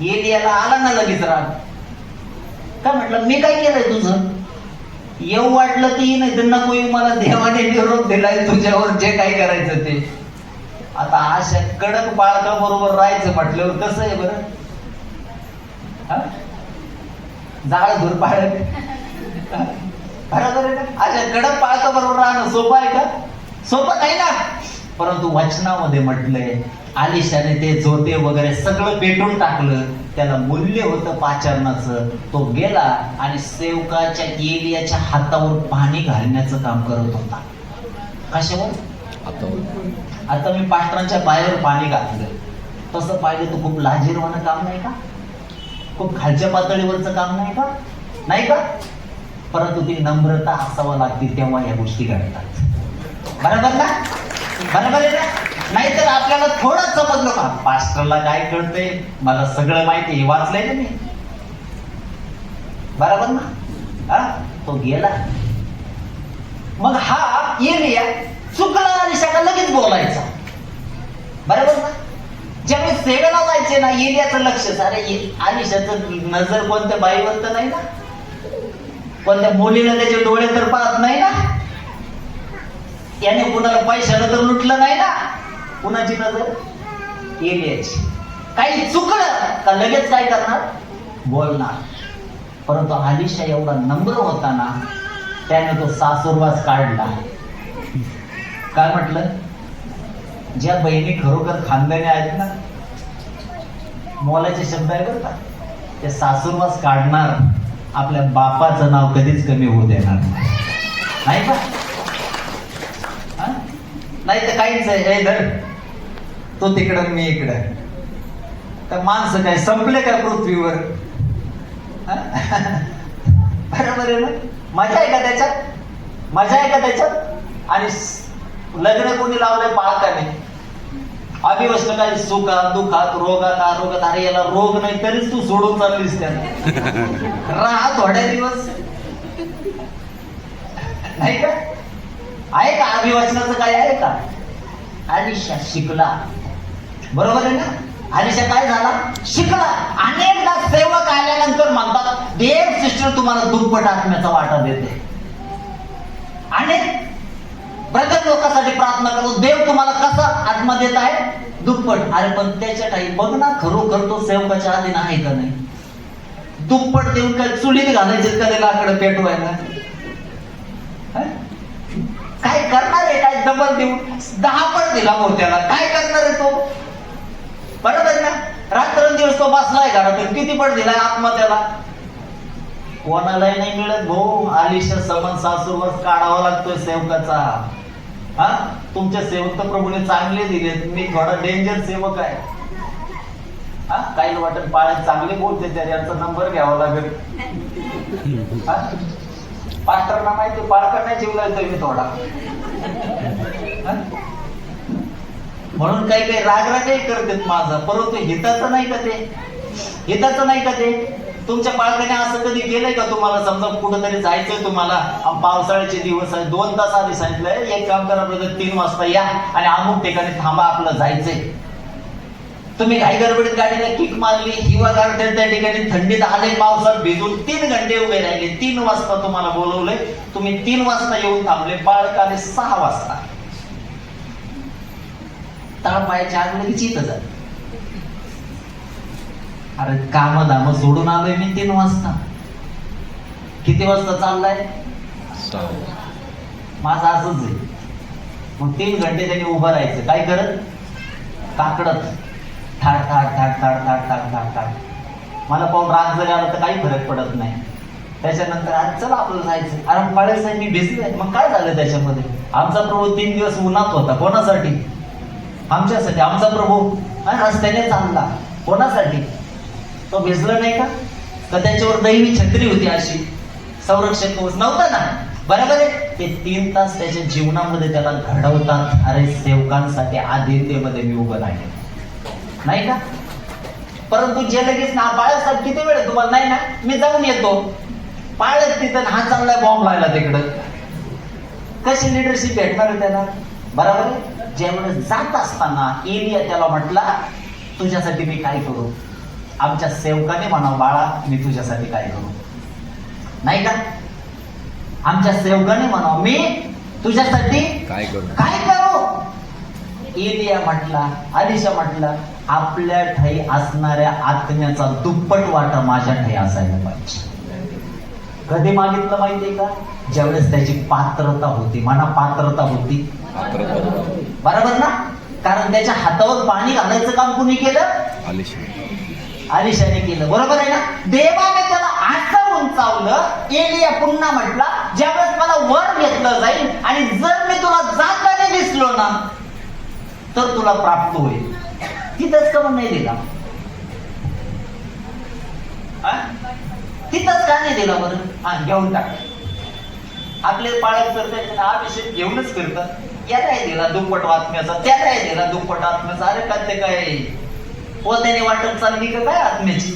एलियाला आला ना लगेच राग. काय म्हटलं, मी काय केलंय तुझं? येऊ वाटलं ती नाही तर नको येऊ, मला देवाने निरोप दिलाय तुझ्यावर जे काही करायचं ते. आता अशा कडक बाळका बरोबर राहायचं म्हटल्यावर कसं आहे बरं? जाळ धूर पाळत बरोबर आहे ना? अशा कडक बाळका बरोबर राहणं सोपं आहे का? सोपं नाही ना. परंतु वचनामध्ये म्हटलंय अलिशाने ते जोते वगैरे सगळं पेटून टाकलं. त्याला मूल्य होतं पाचारणाचं. तो गेला आणि सेवकाच्या एलियाच्या हातावर पाणी घालण्याचं काम करत होता. कशावर? आता मी पास्टरांच्या पायावर पाणी घातलं. तसं पाहिलं तर खूप लाजिरवाणं काम नाही का? खूप खालच्या पातळीवरचं काम नाही का? नाही का? परंतु ती नम्रता असावं लागते, तेव्हा या गोष्टी घडतात. बरोबर ना? बरोबर आहे ना? नाहीतर आपल्याला थोडं समजलं का पास्टरला काय कळतंय, मला सगळं माहिती, वाचलंय ना मी. बरोबर ना? तो गेला. मग हा एलिया चुकला अलिशाला लगेच बोलायचा. बरोबर ना? ज्यावेळी सेवेला जायचे ना, एलियाचं लक्ष, अरे अलिशाचं नजर कोणत्या बाईवर तर नाही ना, कोणत्या मुलीला त्याचे डोळे तर पाहत नाही ना, याने कुणाला पैशाला तर लुटलं नाही ना. कुणाची नजर? एलियाची. काही चुकलं का लगेच काय करणार? बोलणार. परंतु अलिशा एवढा नम्र होता ना, त्याने तो सासुरवास काढला. काय म्हटलं? ज्या बहिणी खरोखर खानदानी आहेत ना, मोलाचे शब्द आहे बरं का, ते सासुरवास काढणार, आपल्या बापाचं नाव कधीच कमी होऊ देणार नाही का? नाही तर काहीच आहे, धर तो तिकडं मी इकडं. तर माणसं काय संपले का पृथ्वीवर? बरोबर आहे ना? मजा आहे का त्याच्यात? मजा आहे का त्याच्यात? आणि लग्न कोणी लावलंय? पाहताने अभिवसन काय सुखात दुःखात रोगात आरोगात. अरे याला रोग नाही तरीच तू सोडून चाललीस त्याला. राहा थोड्या दिवस, नाही का? आहे का अभिवचनाचं काय आहे का? अलिशा शिकला. बरोबर आहे ना? अलिशा काय झाला? शिकला. अनेकदा सेवक आल्यानंतर म्हणतात देव सिस्टर तुम्हाला दुप्पट आत्म्याचा वाटा देते. अनेक ब्रदर लोकांसाठी प्रार्थना करतो, देव तुम्हाला कसा आत्मा देत आहे? दुप्पट. अरे पण त्याच्या काही बघ ना, खरोखर तो सेवकाच्या अधीन आहे का नाही? दुप्पट देऊन काय चुलीत घालायचे का ते लाकडं पेटवायला? काय करणार आहे? काय डबल देऊन 10 पट दिला मोत्याला, काय करणार आहे तो? बरोबर ना? रात्रंदिवस तो बसलाय घरात, किती पट दिलाय आत्मा त्याला? कोणालाही नाही मिळत भाऊ. अलिशा समन सासूरवास काढावा लागतोय सेवकाचा. तुमचे सेवक तर प्रभूने चांगले दिलेत, मी थोडा डेंजर सेवक आहे. काही वाटत पाळत चांगले बोलते तर यांचा नंबर घ्यावा लागेल. पास्टरना माहिती पाळका नाही जीवलायचोय मी थोडा. म्हणून काही काही रागरागही करतात माझा, परंतु हिताचं नाही का ते? हिताचं नाही का ते? तुमच्या पालकाने असं कधी केलंय का तुम्हाला? समजा कुठंतरी जायचंय तुम्हाला, पावसाळ्याचे दिवस आहे, 2 तास आधी सांगितलंय एक काम करा ब्रदर, 3 वाजता या आणि अमुक ठिकाणी थांबा, आपलं जायचंय. तुम्ही घाई गडबडीत गाडीला किक मारली, हिवागार त्या ठिकाणी थंडीत आले, पावसात भिजून 3 घंटे उभे राहिले. 3 वाजता तुम्हाला बोलवलंय, तुम्ही 3 वाजता येऊन थांबले, बाळक आले 6 वाजता. तळपायाच्या आग लगेच इथं जा. अरे काम धाम सोडून आलोय मी 3 वाजता. किती वाजता चाललाय? माझं असंच आहे. मग 3 घंटे त्यांनी उभं राहायचं, काय करत? काकडत ठाक ठाक ठाक ठाक ठाक ठाक ठाक ठाक. मला पाहून राग जरी आला तर काही फरक पडत नाही. त्याच्यानंतर आज चला आपलं जायचं. अरे पाळेसाहेब मी भिजलोय. मग काय झालं त्याच्यामध्ये? आमचा प्रभू 3 दिवस उन्हात होता. कोणासाठी? आमच्यासाठी. आमचा प्रभू रस्त्याने चालला. कोणासाठी? तो भिजला नाही का? तर त्याच्यावर दैवी छत्री होती, अशी संरक्षक कवच नव्हता ना. बरोबर आहे. ते 3 तास त्याच्या जीवनामध्ये त्याला घडवतात. अरे सेवकांसाठी आधीनतेमध्ये मी उभं राहिले, नाही का? परंतु जे लगेच ना बाळासाहेब किती वेळ तुम्हाला नाही ना, मी जाऊन येतो. पाळत तिथं हा चाललाय बॉम्ब लायला तिकडं. कशी लिडरशिप भेटणार आहे त्याला? बरोबर आहे. ज्यावेळेस जात असताना एलिया त्याला म्हटला, तुझ्यासाठी मी काय करू? आमच्या सेवकाने म्हणावं, बाळा मी तुझ्यासाठी काय करू, नाही का? आमच्या सेवकाने म्हणावं, मी तुझ्यासाठी काय करू? काय करू? एलिया म्हटला, अलिशा म्हटला, आपल्या ठाई असणाऱ्या आत्म्याचा दुप्पट वाटा माझ्या ठाई असायला पाहिजे. कधी मागितलं माहितीये का? ज्यावेळेस त्याची पात्रता होती. म्हणा पात्रता होती. बरोबर ना? कारण त्याच्या हातावर पाणी घालायचं काम कुणी केलं? आलिशाने केलं. बरोबर आहे ना? देवाने त्याला असं उंचावलं. एलिया पुन्हा म्हटला, ज्यावेळेस मला वर घेतलं जाईल आणि जर मी तुला जाताना दिसलो ना तर तुला प्राप्त होईल. तिथंच का नाही दिला? तिथंच का नाही दिला बरं? हा, घेऊन टाक. आपले पाळत करतात, अभिषेक घेऊनच करतात. यालाही दिला दुप्पट आत्म्याचा, त्यालाही दिला दुप्पट आत्म्याचा. अरे का ते काय पोत्याने वाटत चालली का काय आत्म्याची?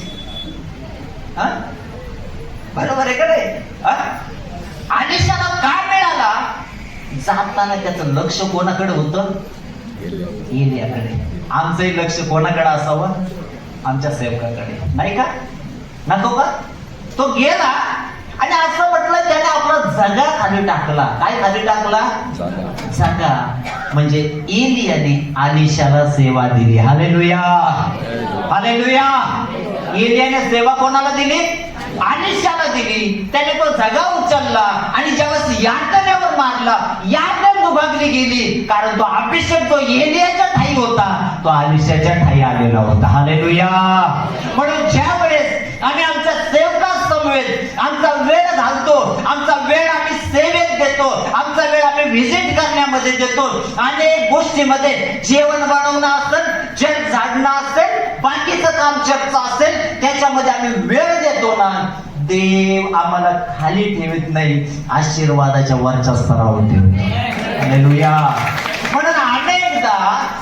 हा, बरोबर आहे का नाही? आलिशाला काय मिळाला? जाताना त्याचं लक्ष कोणाकडे होतं? एलियाकडे. आमचंही लक्ष कोणाकडे असावं? आमच्या सेवकाकडे, नाही का? नको का? तो गेला आणि असं म्हटलं त्याने आपला जगा खाली टाकला. काय खाली टाकला? जगा. म्हणजे एलियाने आलिशाला सेवा दिली. Hallelujah, hallelujah. एलियाने सेवा कोणाला दिली? आलिशाला दिली. त्याने तो जगा उचलला आणि ज्यावेळेस यातनेवर मारला, यातन दुभागली गेली. कारण तो अभिषेक जो एलियाच्या ठाई होता तो आलिशाच्या ठाई आलेला होता. हालेलुया. म्हणून ज्या वेळेस आम्ही आमच्या सेवका समवेत आमचा वेळ घालतो, आमचा वेळ आम्ही सेवेत देतो, आमचा वेळ आम्ही व्हिजिट करण्यामध्ये देतो, अनेक गोष्टीमध्ये जेवण बनवणं असेल, जग झाडणं असेल, बाकीचं काम जगचं असेल, त्याच्यामध्ये आम्ही वेळ देतो ना, देव आम्हाला खाली ठेवत नाही, आशीर्वादाच्या वरच्या स्तरावर ठेवतो. हालेलुया. म्हणून अनेकदा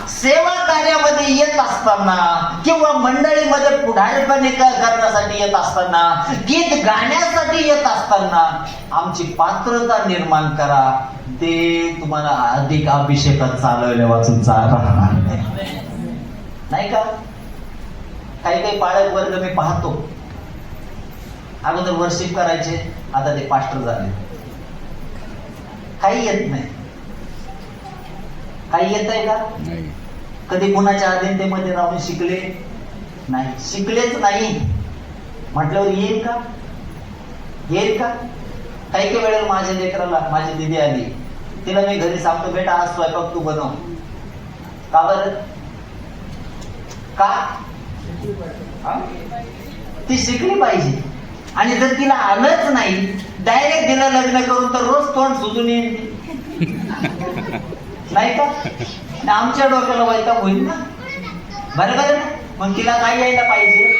सेवा कार्यामध्ये येत असताना किंवा मंडळीमध्ये पुढारपणे करण्यासाठी येत असताना, गीत गाण्यासाठी येत असताना आमची पात्रता निर्माण करा. देव तुम्हाला अधिक अभिषेकात चालवल्या वाचून राहणार नाही का? काही काही पाळक वर्ग मी पाहतो, अगोदर वर्शिप करायचे, आता ते पास्टर झाले. काही येत नाही. काही येत आहे का? कधी कुणाच्या अधीनतेमध्ये राहून शिकले नाही? शिकलेच नाही म्हटल्यावर येईल का? येईल का? काही काही वेळेला माझ्या लेकराला माझी दिदी आली, तिला मी घरी सांगतो, बेटा आज स्वयंपाक तू बनव. का बरं? का? ती शिकली पाहिजे. आणि जर तिला आलंच नाही, डायरेक्ट तिला लग्न करून तर रोज तोंड सुजून येईल, नाही का? आमच्या डोक्याला वैताग होईल ना. बरोबर आहे ना? मग तिला काय यायला पाहिजे?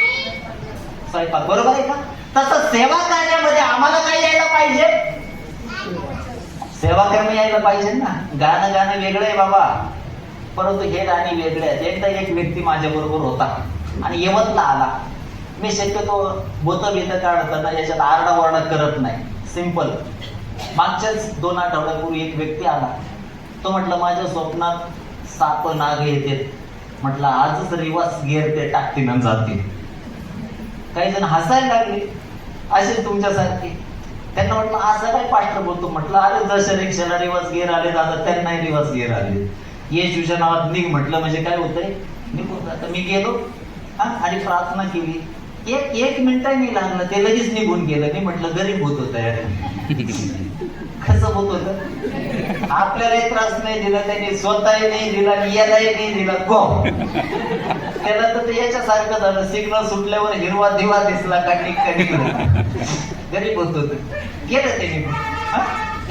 स्वयंपाक. बरोबर आहे का? तसं सेवा कार्यामध्ये आम्हाला काय यायला पाहिजे? सेवा कर्म यायला पाहिजे ना. गाणं वेगळं आहे बाबा, परंतु हे गाणी वेगळे आहेत. एकदा एक व्यक्ती माझ्या बरोबर होता आणि यवतला आला. मी शक्यतो बोतं बितं काढताना याच्यात आरडाओरडा करत नाही, सिंपल. मागच्याच 2 आठवड्यापूर्वी एक व्यक्ती आला. तो म्हटलं माझ्या स्वप्नात साप नाग येते. म्हटलं आजच रिवर्स गिअर ते टाकतील आणि जातील. काही जण हसायला लागले, असे तुमच्यासारखे. त्यांना म्हटलं असं काय पास्टर बोलतो? म्हटलं अरे जसे रिक्षाला रिवर्स गिअर आले दादा, त्यांनाही रिवर्स गिअर आले. येशूच्या नावात निघ म्हटलं म्हणजे काय होतंय? निघून जातं. मी गेलो आणि प्रार्थना केली. एक मिनिटही नाही लागलं, ते लगेच निघून गेलं. मी म्हटलं गरीब होत होतं यार. कसं होत होतं? आपल्यालाही त्रास नाही दिला त्यांनी, स्वतःही नाही दिला आणि यालाही नाही दिला. गो त्याला तर ते याच्यासारखं झालं, सिग्नल सुटल्यावर हिरवा दिवा दिसला का निघलं. गरीब होत होत गेलं त्यांनी.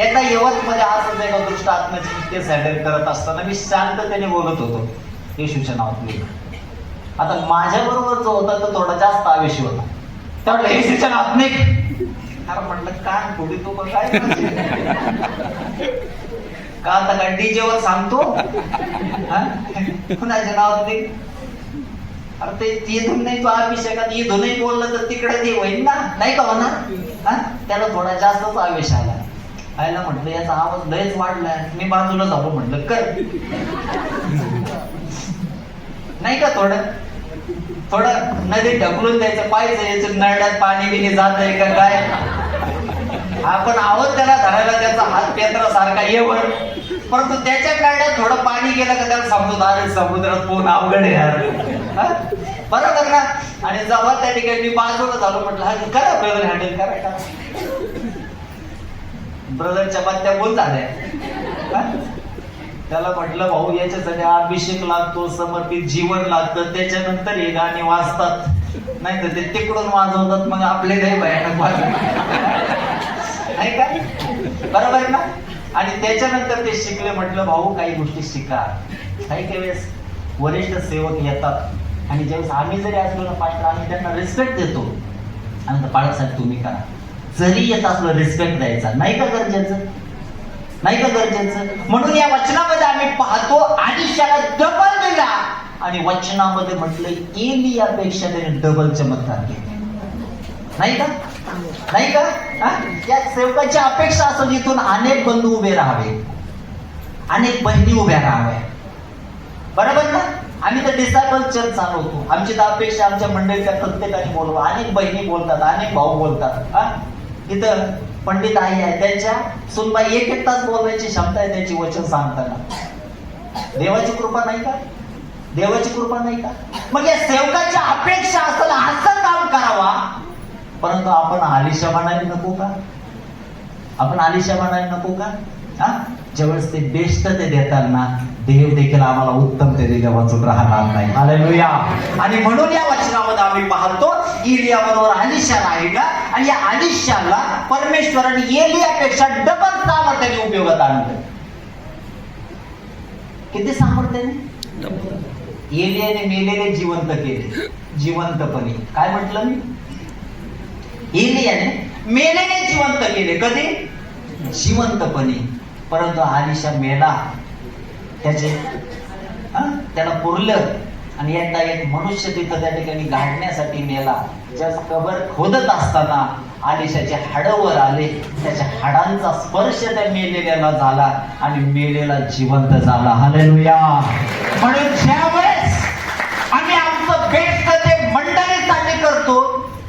एकदा यवतमध्ये असंच एका दृष्ट आत्म्याचे केस हँडल करत असताना मी शांततेने बोलत होतो येशूच्या नावात. आता माझ्या बरोबर जो होता तो थोडा जास्त आवेशी होता. त्यामुळे येशूच्या नावात निघ. अरे म्हटलं कान थोडी तू पण काय का आता काय डीजे वर सांगतो कुणाच्या नावात निघ. अरे ते इथून नाही तू अभिषेकात इथूनही बोललं तर तिकडे ते होईल ना, नाही का होणार? त्याला थोडा जास्तच आवेश आला. आयला म्हटलं याचा आवाज लयच वाढलाय. मी बाजूला जाऊ म्हटलं कर नाही का थोडं नदीत ढकलून द्यायचं, पाहिजे याचं नळ्यात पाणी बिनी जात आहे का काय. आपण आहोत त्याला धरायला, त्याचा हात पेत्रासारखा येवर, परंतु त्याच्या नळ्यात थोडं पाणी गेलं का त्याला समजून अरे समुद्रात पोहणं अवघड आहे यार. बरोबर ना? आणि जेव्हा त्या ठिकाणी मी बाजूला झालो म्हटलं हा करा ब्रदर हँडल करा का. ब्रदरच्या बात्या बोल झाल्या. त्याला म्हटलं भाऊ याच्यासाठी अभिषेक लागतो, समर्पित जीवन लागतं, त्याच्यानंतर हे गाणी वाजतात, नाही तर ते तिकडून वाजवतात मग आपले काही भयानक नाही का. बरोबर ना? आणि त्याच्यानंतर ते शिकले. म्हटलं भाऊ काही गोष्टी शिका. काही वेळेस वरिष्ठ सेवक येतात आणि ज्यावेळेस आम्ही जरी असलो ना पास्टर, आम्ही त्यांना रिस्पेक्ट देतो. आणि बाळासाहेब तुम्ही करा, जरी येत असलं रिस्पेक्ट द्यायचा, नाही का गरजेचं? नाही का गरजेचं? म्हणून या वचनामध्ये आम्ही पाहतो आदिशाला डबल दिला आणि वचनामध्ये म्हटलं एलियापेक्षा त्याने डबल चमत्कार केले. नाही का? नाही का? या सेवकाची अपेक्षा असेल इथून अनेक बंधू उभे राहावे, अनेक बहिणी उभ्या राहाव्या. बरोबर ना? आम्ही तर डिसायबल चर्च चालवतो. आमची तर अपेक्षा आमच्या मंडळीच्या प्रत्येकाने बोलवा. अनेक बहिणी बोलतात, अनेक भाऊ बोलतात. इथं पंडित आई आहे, त्यांच्या सुनबाई एक तास बोलण्याची क्षमता आहे त्यांची वचन सांगताना. देवाची कृपा नाही का? देवाची कृपा नाही का? मग या सेवकाची अपेक्षा असेल असं काम करावा, परंतु आपण आलिशा म्हणायला नको का? आपण आलिशा म्हणायला नको का? ज्यावेळेस ते बेस्ट ते देतात ना, देव देखील आम्हाला उत्तम ते दिल्या वाचून राहणार नाही. हालेलुया. आणि म्हणून या वचनामध्ये आम्ही पाहतो एलिया बरोबर अलिशा राहिला आणि या अलिशाला परमेश्वराने एलियापेक्षा डबल सामर्थ्याने उपयोगात आणलं. किती सामर्थ्याने? एलियाने मेलेले जिवंत केले, जिवंतपणे. काय म्हटलं मी? एलियाने मेलेले जिवंत केले. कधी? जिवंतपणे. परंतु अलिशा मेला, त्याला पुरलं आणि एकदा एक मनुष्य तिथं त्या ठिकाणी गाडण्यासाठी मेला. ज्या कबर खोदत असताना अलिशाचे हाडवर आले, त्याच्या हाडांचा स्पर्श त्या मेलेल्याला झाला आणि मेलेला जिवंत झाला. हालेलुया. म्हणून ज्यावेळेस आम्ही आमचं बेस्ट ते मंडळीसाठी करतो,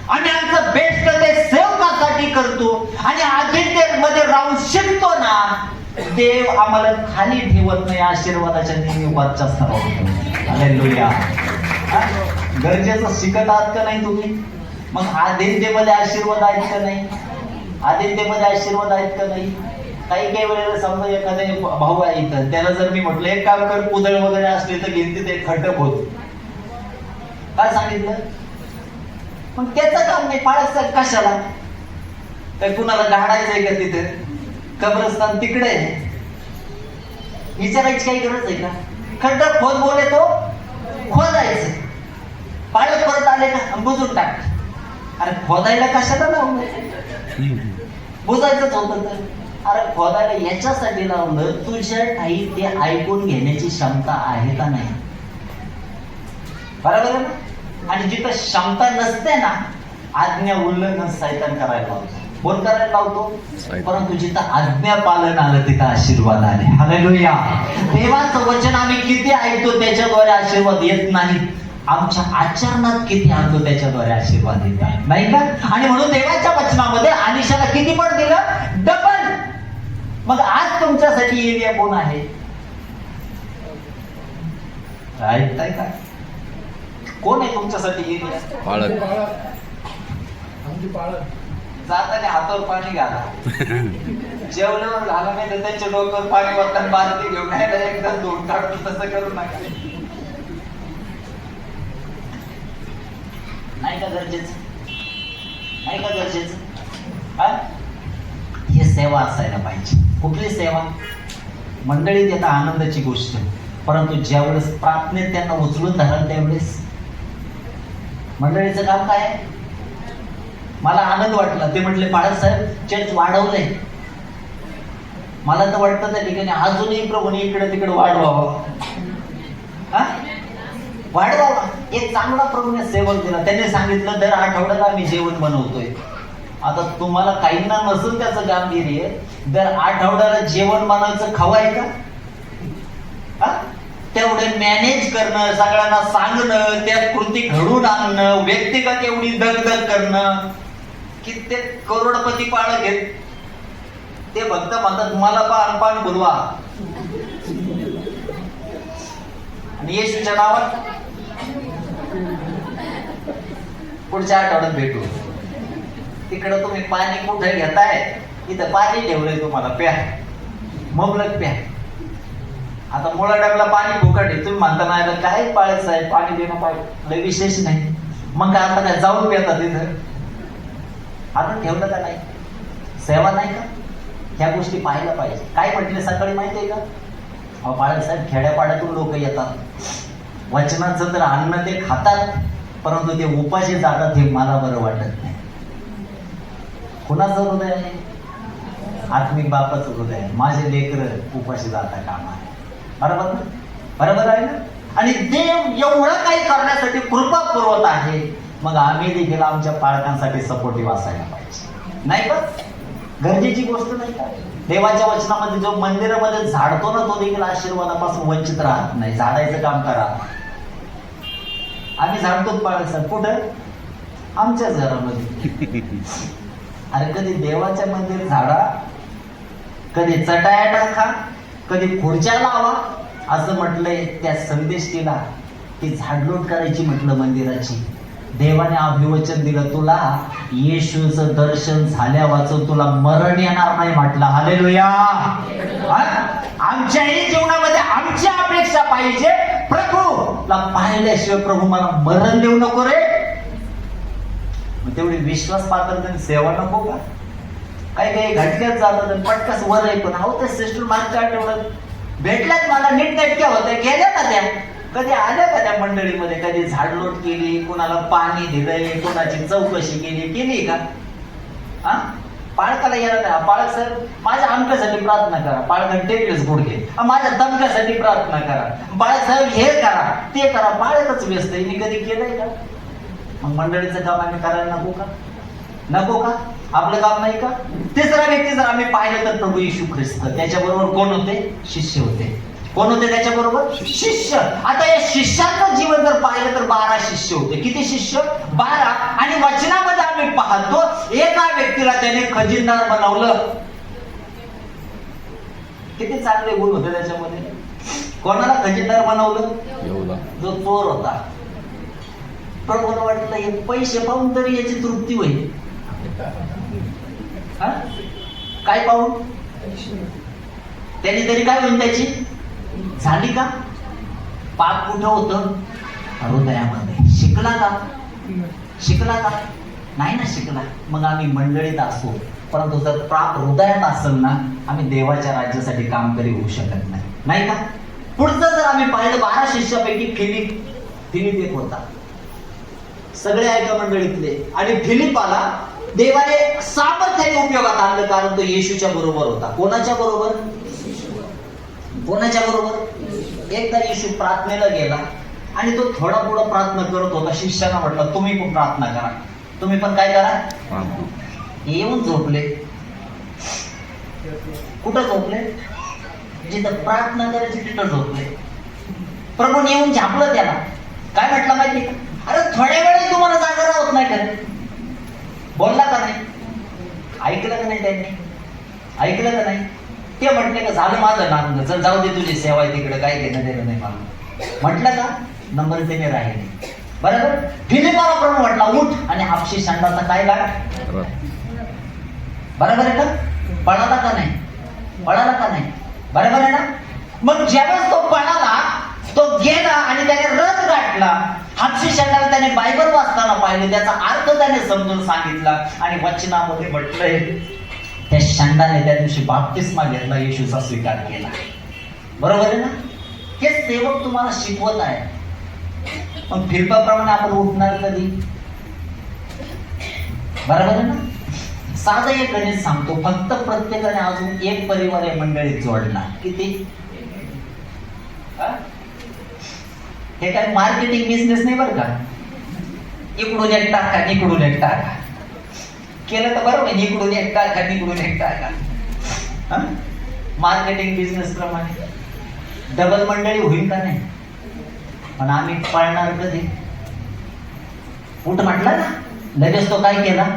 आम्ही आमचं बेस्ट ते सेवकासाठी करतो आणि आदित्यमध्ये राहून शिकतो ना, देव आम्हाला खाली ठेवत नाही, आशीर्वादाच्या नेहमी वरच्या स्तरावर ठेवतो. हालेलुया. गरजेचं शिकत आहात का नाही तुम्ही? मग आदित्यमध्ये आशीर्वाद आहेत का नाही? आदित्यमध्ये आशीर्वाद आहेत का नाही? काही वेळेला समजा एखाद्या भाऊ आहे इथं, त्याला जर मी म्हटलं एक काम कर, कुदळ वगैरे असले तर घेतली ते खटक होत. काय सांगितलं? मग त्याचं काम नाही, पाळत कशाला? तर कुणाला गाडायचंय का तिथे? कब्रस्तान तिकडे आहे, विचारायची काही गरज आहे का? खड्डा खोद बोले तो खोदायचं, पाळत परत आले का बुजून टाक. अरे खोदायला कशाला लावलं? बुजायचंच होतं तर. अरे खोदायला याच्यासाठी लावलं, तुझ्या ठाई ते ऐकून घेण्याची क्षमता आहे का नाही? बरोबर आहे ना? आणि जिथं क्षमता नसते ना, आज्ञा उल्लंघन सैतान करायला लावतो. कोण करायला लावतो? परंतु जिथं आज्ञा पालन आलं तिथं आशीर्वाद आले. हालेलुया. देवाचं वचन आम्ही किती ऐकतो त्याच्याद्वारे आशीर्वाद येत नाही, आमच्या आचरणात किती आणतो त्याच्याद्वारे आशीर्वाद येतात, नाही का? आणि म्हणून देवाच्या वचनामध्ये अलिशाला किती पण दिलं? डबल. मग आज तुमच्यासाठी एलिया कोण आहे? ऐकताय का? कोण आहे तुमच्यासाठी एलिया? पाळक. जाताना हातावर पाणी घाला, जेवल्यावर घाला, नाही तर त्यांच्या डोक्यावर पाणी वरताना बादली घेऊन नाही तर एकदा धुवून काढून तसं करू नका. नाही का गरजेचं? नाही का गरजेचं? हा? ही सेवा असायला पाहिजे. कुठली सेवा? मंडळीत येता आनंदाची गोष्ट, परंतु ज्यावेळेस प्रार्थनेत त्यांना उचलून धराल त्यावेळेस मंडळीचं काम काय आहे? मला आनंद वाटला, ते म्हटले बाळासाहेब चर्च वाढवलंय. मला तर वाटतं त्या ठिकाणी अजूनही प्रभूने इकडे तिकडे वाढवावं. हा? वाढवावा. एक चांगला प्रभूने सेवक दिला. त्यांनी सांगितलं दर आठवड्याला आम्ही जेवण बनवतोय. आता तुम्हाला काहींना नसून त्याचं गांभीर्य, दर आठवड्याला जेवण बनवायचं खवाय का? तेवढे मॅनेज करणं, सगळ्यांना सांगणं, त्या कृती घडून आणणं, व्यक्तिगत एवढी दगदग करणं, कित्येक करोडपती पाळ घेत ते फक्त म्हणतात मला पान बोलवा आणि येशूच्या नावात पुढच्या आठवड्यात भेटू. तिकडं तुम्ही पाणी कुठे घेताय? इथं पाणी ठेवलंय तुम्हाला, प्या मुबलक प्या. आता मुळा डबला पाणी फुकट आहे, तुम्ही म्हणता नाही काय पाळत साहेब पाणी देणं पाहिजे विशेष नाही. मग काय आता काय जाऊन पिता तिथं? आता ठेवलं का नाही? सेवा नाही का? ह्या गोष्टी पाहायला पाहिजे. काय म्हटले सकाळी माहिती आहे का? अहो बाळासाहेब खेड्यापाड्यातून लोक येतात, वचनाचं तर अन्न ते खातात, परंतु ते उपाशी जातात हे मला बरं वाटत नाही. कुणाचं हृदय आहे? आत्मिक बापाचं हृदय आहे. माझे लेकरं उपाशी जाता कामा आहे. बरोबर ना? बरोबर आहे ना? आणि देव एवढं काही करण्यासाठी कृपा पुरवत आहे, मग आम्ही देखील आमच्या पालकांसाठी सपोर्टिव्ह असायला पाहिजे. नाही का? गरजेची गोष्ट नाही का? देवाच्या वचनामध्ये जो मंदिरामध्ये झाडतो ना तो देखील आशीर्वादापासून वंचित राहत नाही. झाडायचं काम करा. आम्ही झाडतोच पाळक कुठं? आमच्याच घरामध्ये. अरे कधी देवाच्या मंदिर झाडा, कधी चटाया टाका, कधी खुर्च्या लावा. असं म्हटलंय त्या संदेष्टीला ती झाडलोट करायची म्हटलं मंदिराची. देवाने अभिवचन दिलं तुला येशूचं दर्शन झाल्या वाचून तुला मरण येणार नाही म्हटलं. हालेलुया. आमच्याही जीवनामध्ये आमची अपेक्षा पाहिजे, प्रभूला पाहिल्याशिवाय प्रभू मला मरण देऊ नको रे. तेवढी विश्वास पात्रतेने सेवा नको का? काही काही घटक्यात जातात पटकस वर आहे. पण अहो त्या सिस्टर मागच्या आठवड्यात भेटल्यात मला, नीट नेटक्या होत्या, गेल्या ना त्या. कधी आल्या का त्या मंडळीमध्ये? कधी झाडलोट केली, कोणाला पाणी दिलंय, कोणाची चौकशी केली का? हा? पाळकाला येणार नाही. पाळक साहेब माझ्या आमक्यासाठी प्रार्थना करा. पाळकाने टेकलेच गुडघे. माझ्या दमक्यासाठी प्रार्थना करा. बाळासाहेब हे करा ते करा. पाळकच व्यस्त आहे. मी कधी केलंय का? मग मंडळीचं काम आम्ही करायला नको का? नको का? आपलं काम नाही का? तिसरा व्यक्ती जर आम्ही पाहिलं तर प्रभू येशू ख्रिस्त. त्याच्याबरोबर कोण होते? शिष्य होते. कोण होते त्याच्याबरोबर? शिष्य. आता या शिष्याचं जीवन जर पाहिलं तर 12 शिष्य होते. किती शिष्य? 12. आणि वचनामध्ये आम्ही पाहतो एका व्यक्तीला त्याने खजिनदार बनवलं. किती चांगले गुण होते त्याच्यामध्ये. कोणाला खजिनदार बनवलं? जो चोर होता. प्रभूला वाटलं हे पैसे पाहून तरी याची तृप्ती होईल. काय पाहून? त्याने तरी काय होईल त्याची? झाली का? पाप कुठं होतं? हृदयामध्ये. शिकला का? शिकला का? नाही ना शिकला. मग आम्ही मंडळीत असो, परंतु जर पाप हृदयात असेल ना, आम्ही देवाच्या राज्यासाठी काम करी होऊ शकत नाही. नाही का? पुढचं जर आम्ही पाहिलं 12 शिष्यापैकी फिलिप एक होता. सगळे ऐका मंडळीतले. आणि फिलिपाला देवाने सामर्थ्याने उपयोगात आणलं, कारण तो येशूच्या बरोबर होता. कोणाच्या बरोबर? कोणाच्या बरोबर? एकदा येशू प्रार्थनेला गेला आणि तो थोडा पुढं प्रार्थना करत होता. शिष्याला म्हटलं तुम्ही पण प्रार्थना करा. तुम्ही पण काय करा? येऊन झोपले. कुठं झोपले? जिथं प्रार्थना करायची तिथं झोपले. प्रभूने येऊन झापलं त्याला. काय म्हटलं माहिती का? अरे थोड्या वेळी तुम्हाला जागा राहत नाही का? बोलला का नाही? ऐकलं का नाही त्यांनी? ऐकलं का नाही? ते म्हटले का झालं माझं नाम, चल जाऊ दे तुझी सेवा आहे तिकडे, काय घेणं देणं नाही मला. म्हटलं का? नंबर त्याने राहिले. बरोबर. फिलिपाला प्रभू म्हटला उठ आणि हापशी सांडाचा काय लाग. बरोबर आहे का? पळाला का नाही? पळाला का नाही? बरोबर आहे ना? मग ज्यावेळेस तो पळाला, तो गेला आणि त्याने रथ गाठला. हापशी शंडाला त्याने बायबल वाचताना पाहिले, त्याचा अर्थ त्याने समजून सांगितला आणि वचनामध्ये म्हटलंय त्या शंडाने त्या दिवशी बाप्तिस्मा घेतला, येशूचा स्वीकार केला. बरोबर आहे ना? हे सेवक तुम्हाला शिकवत आहे. मग फिरपाप्रमाणे आपण उठणार कधी? बरोबर आहे ना? साधं एक गणित सांगतो, फक्त प्रत्येकाने अजून एक परिवार या मंडळीत जोडला. किती? हे काय मार्केटिंग बिझनेस नाही बरं का. इकडून एक टाका, इकडून एक टाका केलं तर बरोबर आहे. इकडून एक टाका, इकडून एक टाका. मार्केटिंग बिझनेस प्रमाणे डबल मंडळी होईल का नाही? पण आम्ही पळणार कधी? उठ म्हटलं ना, लगेच तो काय केला?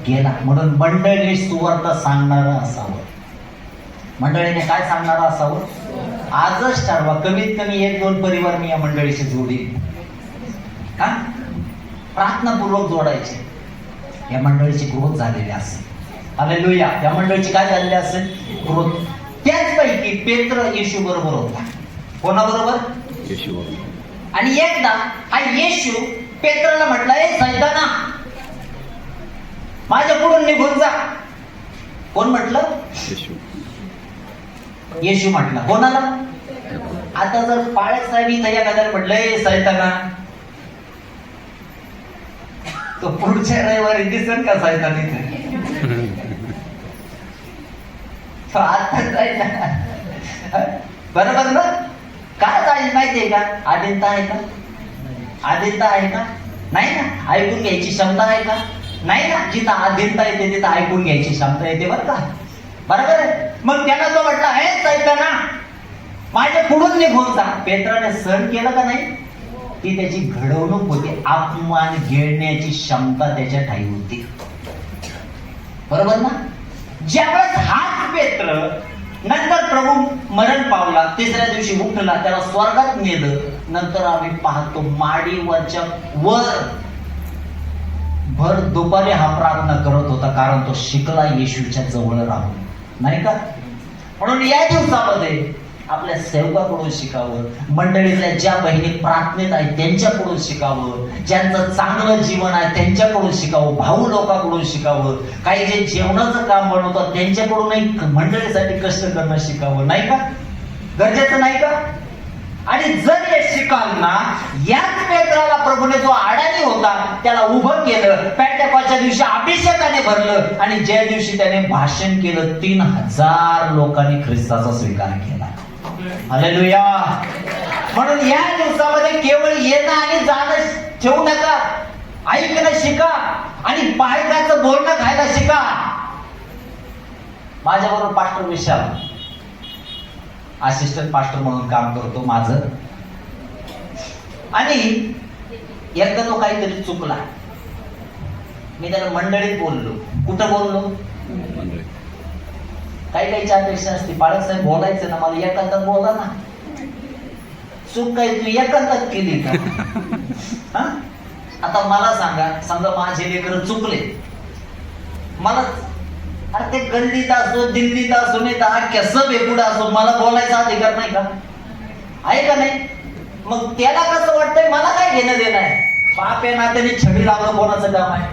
गेला. म्हणून मंडळी सुवार्ता सांगणारं असावं. मंडळीने काय सांगणारं असावं? आजच ठरवा, कमीत कमी 1-2 परिवार मी या मंडळीशी जोडीन. का? प्रार्थनापूर्वक जोडायचे. या मंडळीची ग्रोथ झालेली असेल. हालेलुया. या मंडळीची काय झालेली असेल? ग्रोथ. त्याचपैकी पेत्र येशू बरोबर होता. कोणाबरोबर? येशू बरोबर. आणि एकदा हा येशू पेत्रला म्हटलं, ए सैताना, माझ्या पुढून निघून जा. कोण म्हटलं? येशू. येशू म्हटला. कोणाला? आता जर पाळक साहेब इथं एखाद्याला म्हटलं, ए सैताना, तो पुढच्या रविवारी दिसेल का सैतान इथे? तो आता जाईल ना. बरोबर ना? काय जाईल माहितीये का? आधीनता आहे का? आधीनता आहे का? नाही ना. ऐकून घ्यायची क्षमता आहे का? नाही ना. जिथं आधीनता येते तिथं ऐकून घ्यायची क्षमता येते बरं का. बरोबर आहे. मग त्याला तो म्हटला, हे सैताना, माझ्या पुढून निघून जा. पेत्राने सहन केलं का नाही? ती त्याची घडवणूक होती. अपमान घेण्याची क्षमता त्याच्या ठाई होती. बरोबर ना? ज्यावेळेस हाच पेत्र नंतर प्रभू मरण पावला, तिसऱ्या दिवशी उठला, त्याला स्वर्गात नेलं. नंतर आम्ही पाहतो माडीवरच्या वर भर दुपारी हा प्रार्थना करत होता, कारण तो शिकला येशूच्या जवळ राहून, नाही का? म्हणून या दिवसामध्ये आपल्या सेवकाकडून शिकावं, मंडळीतल्या ज्या बहिणी प्रार्थनेत आहेत त्यांच्याकडून शिकावं, ज्यांचं चांगलं जीवन आहे त्यांच्याकडून शिकावं, भाऊ लोकांकडून शिकावं, काही जे जेवणाचं काम बनवतात त्यांच्याकडूनही मंडळीसाठी कष्ट करणं शिकावं, नाही का? गरजेचं नाही का? आणि जर हे शिकाल ना, याच पेत्राला प्रभूने जो अडाणी होता त्याला उभं केलं. पेंटेकॉस्टच्या दिवशी अभिषेकाने भरलं आणि ज्या दिवशी त्याने भाषण केलं 3000 लोकांनी ख्रिस्ताचा स्वीकार केला. हालेलुया. म्हणून या दिवसामध्ये केवळ येणं आणि जाणं ठेवू नका, ऐकणं शिका आणि बायकाचं बोलणं खायला शिका. माझ्याबरोबर पास्टर विशाल असिस्टंट पास्टर म्हणून काम करतो माझं. आणि एकदा तो काहीतरी चुकला. मी त्याला मंडळीत बोललो. कुठं बोललो? काही काहीची अपेक्षा असते, पाळक साहेब बोलायचं ना, मला एकांतात बोला ना. चूक काही तू एकांतात केली का? आता मला सांगा, समजा माझे लेकरं चुकले, मला अरे ते गल्लीत असो, दिल्लीत असो, नाही तर अख्ख्या सभेपुढे असो, मला बोलायचा अधिकार नाही का? आहे का नाही? मग त्याला कसं वाटतंय मला काय घेणं देणं आहे? बाप आहे ना, त्यांनी छडी लावलं, कोणाचं काम आहे?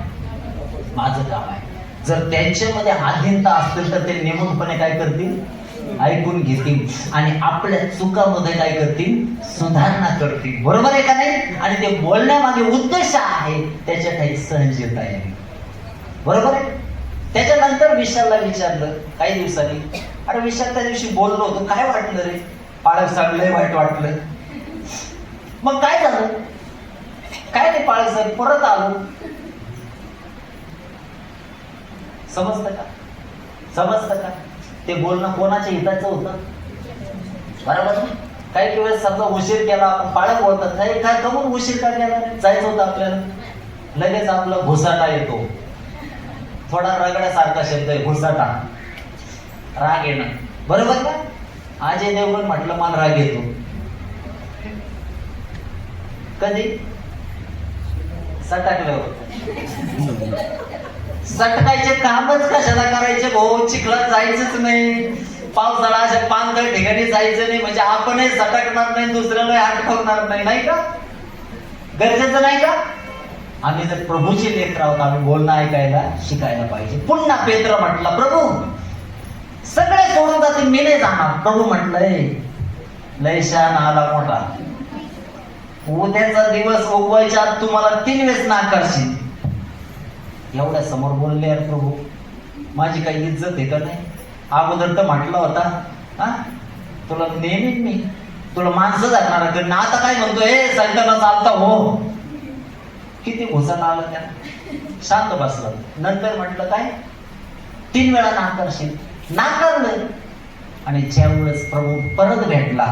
माझं काम आहे. जर त्यांच्यामध्ये आधीनता असतील तर ते नेमूनपणे काय करतील? ऐकून घेतील आणि आपल्या चुकामध्ये काय करतील? सुधारणा करतील. बरोबर आहे का नाही? आणि ते बोलण्यामागे उद्देश आहे त्याच्या काही सहनशीलता आहे. बरोबर आहे? त्याच्यानंतर विशालला विचारलं काही दिवसांनी, अरे विशाल त्या दिवशी बोललो होतो, काय वाटलं रे? पाळक साहेब लय वाईट वाटलं. मग काय झालं? काय नाही पाळक साहेब, परत आलो. समजतं का? समजतं का? ते बोलणं कोणाच्या हिताचं होतं? बरोबर ना? काही वेळेस समजा उशीर केला, आपण पाळक बोलतात, नाही काय कमून उशीर का केला? जायचं होतं आपल्याला. लगेच आपला घुसाटा येतो. थोडा रगड्यासारखा शब्द आहे घुसाटा, राग येणं. बरोबर ना? अजय देवगण म्हटलं मला राग येतो. कधी? सटाकल्यावर. सटकायचे कामच कशाला करायचे भाऊ? चिखलात जायचंच नाही, पावसाळा अशा पानगळ ठिकाणी जायचं नाही, म्हणजे आपणही सटकणार नाही, दुसऱ्याला अटकवणार नाही, नाही का? गरजेचं नाही का? आम्ही जर प्रभूचे लेकर आहोत, आम्ही बोलणं ऐकायला शिकायला पाहिजे. पुन्हा पेत्र म्हटला, प्रभू सगळे सोडून जातील, मी नाही जाणार. प्रभू म्हटलंय, लय शान आला मोठा, उद्याचा दिवस उगवायच्या आत तुम्हाला 3 वेळेस नाकारशील. एवढ्या समोर बोलले यार प्रभू, माझी काही इज्जत आहे का नाही? अगोदर तर म्हटलं होता, हा तुला नेहमी मी तुला माणसं जाणार, आता काय म्हणतो, हे संतांना चालता हो. किती घुसन आलं त्याला, शांत बसलं. नंतर म्हटलं काय, 3 वेळा नाकारशील. नाकारलं. आणि ज्या वेळेस प्रभू परत भेटला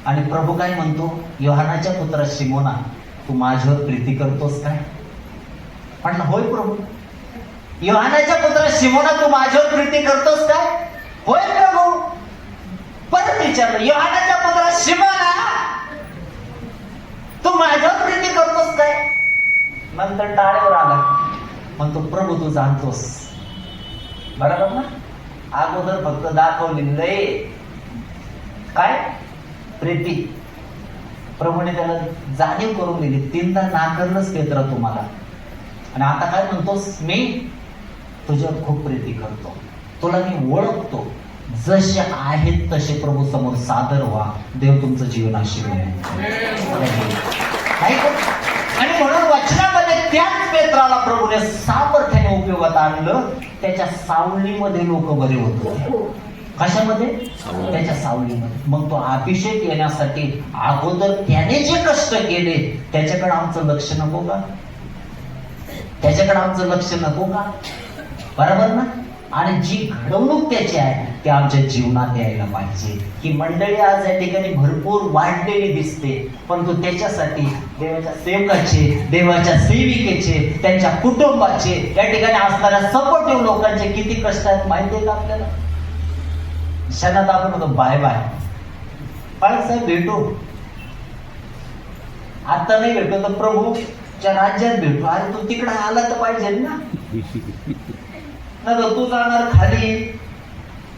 आणि प्रभू काय म्हणतो, योहानाच्या पुत्रा शिमोना, तू माझ्यावर प्रीती करतोस काय? म्हटलं होय प्रभू. योहानाच्या पुत्रा शिमोना, तू माझ्यावर प्रीती करतोस काय? होय प्रभू. परत विचारलं, योहानाच्या पुत्रा शिमोना, तू माझ्यावर प्रीती करतोस काय? नंतर टाळेवर आला, म्हणतो प्रभू तू जाणतोस. बरोबर ना? अगोदर फक्त दाखवलेलं आहे काय, प्रीती. प्रभूने त्याला जाणीव करून दिली. 3दा नाकारलंच पेत्रा तुम्हाला, आणि आता काय म्हणतोस, मी तुझ्यावर खूप प्रीती करतो, तुला मी ओळखतो, जसे आहेत तसे प्रभू समोर सादर व्हा. देव तुमचं जीवन आशीर्वाद नाही का? आणि म्हणून वचनामध्ये त्याच पेत्राला प्रभूने सामर्थ्याने उपयोगात आणलं. त्याच्या सावलीमध्ये लोक बरे होते. कशामध्ये? त्याच्या सावलीमध्ये. मग तो अभिषेक येण्यासाठी अगोदर त्याने जे कष्ट केले, त्याच्याकडे आमचं लक्ष नको का? त्याच्याकडे आमचं लक्ष नको का? बरोबर ना? आणि जी घडवणूक त्याची आहे ते आमच्या जीवनात यायला पाहिजे. ही मंडळी आज या ठिकाणी भरपूर वाढलेली दिसते, परंतु त्याच्यासाठी देवाच्या सेवकाचे, देवाच्या सेविकेचे, त्यांच्या कुटुंबाचे, या ठिकाणी असणाऱ्या सपोर्टिव्ह लोकांचे किती कष्ट आहेत माहिती आहे का आपल्याला? क्षणात आपण होतो बाय बाय, बाळासाहेब भेटू, आता नाही भेटू तर प्रभूच्या राज्यात भेटू. अरे तू तिकडे आला तर पाहिजे ना, तू जाणार खाली,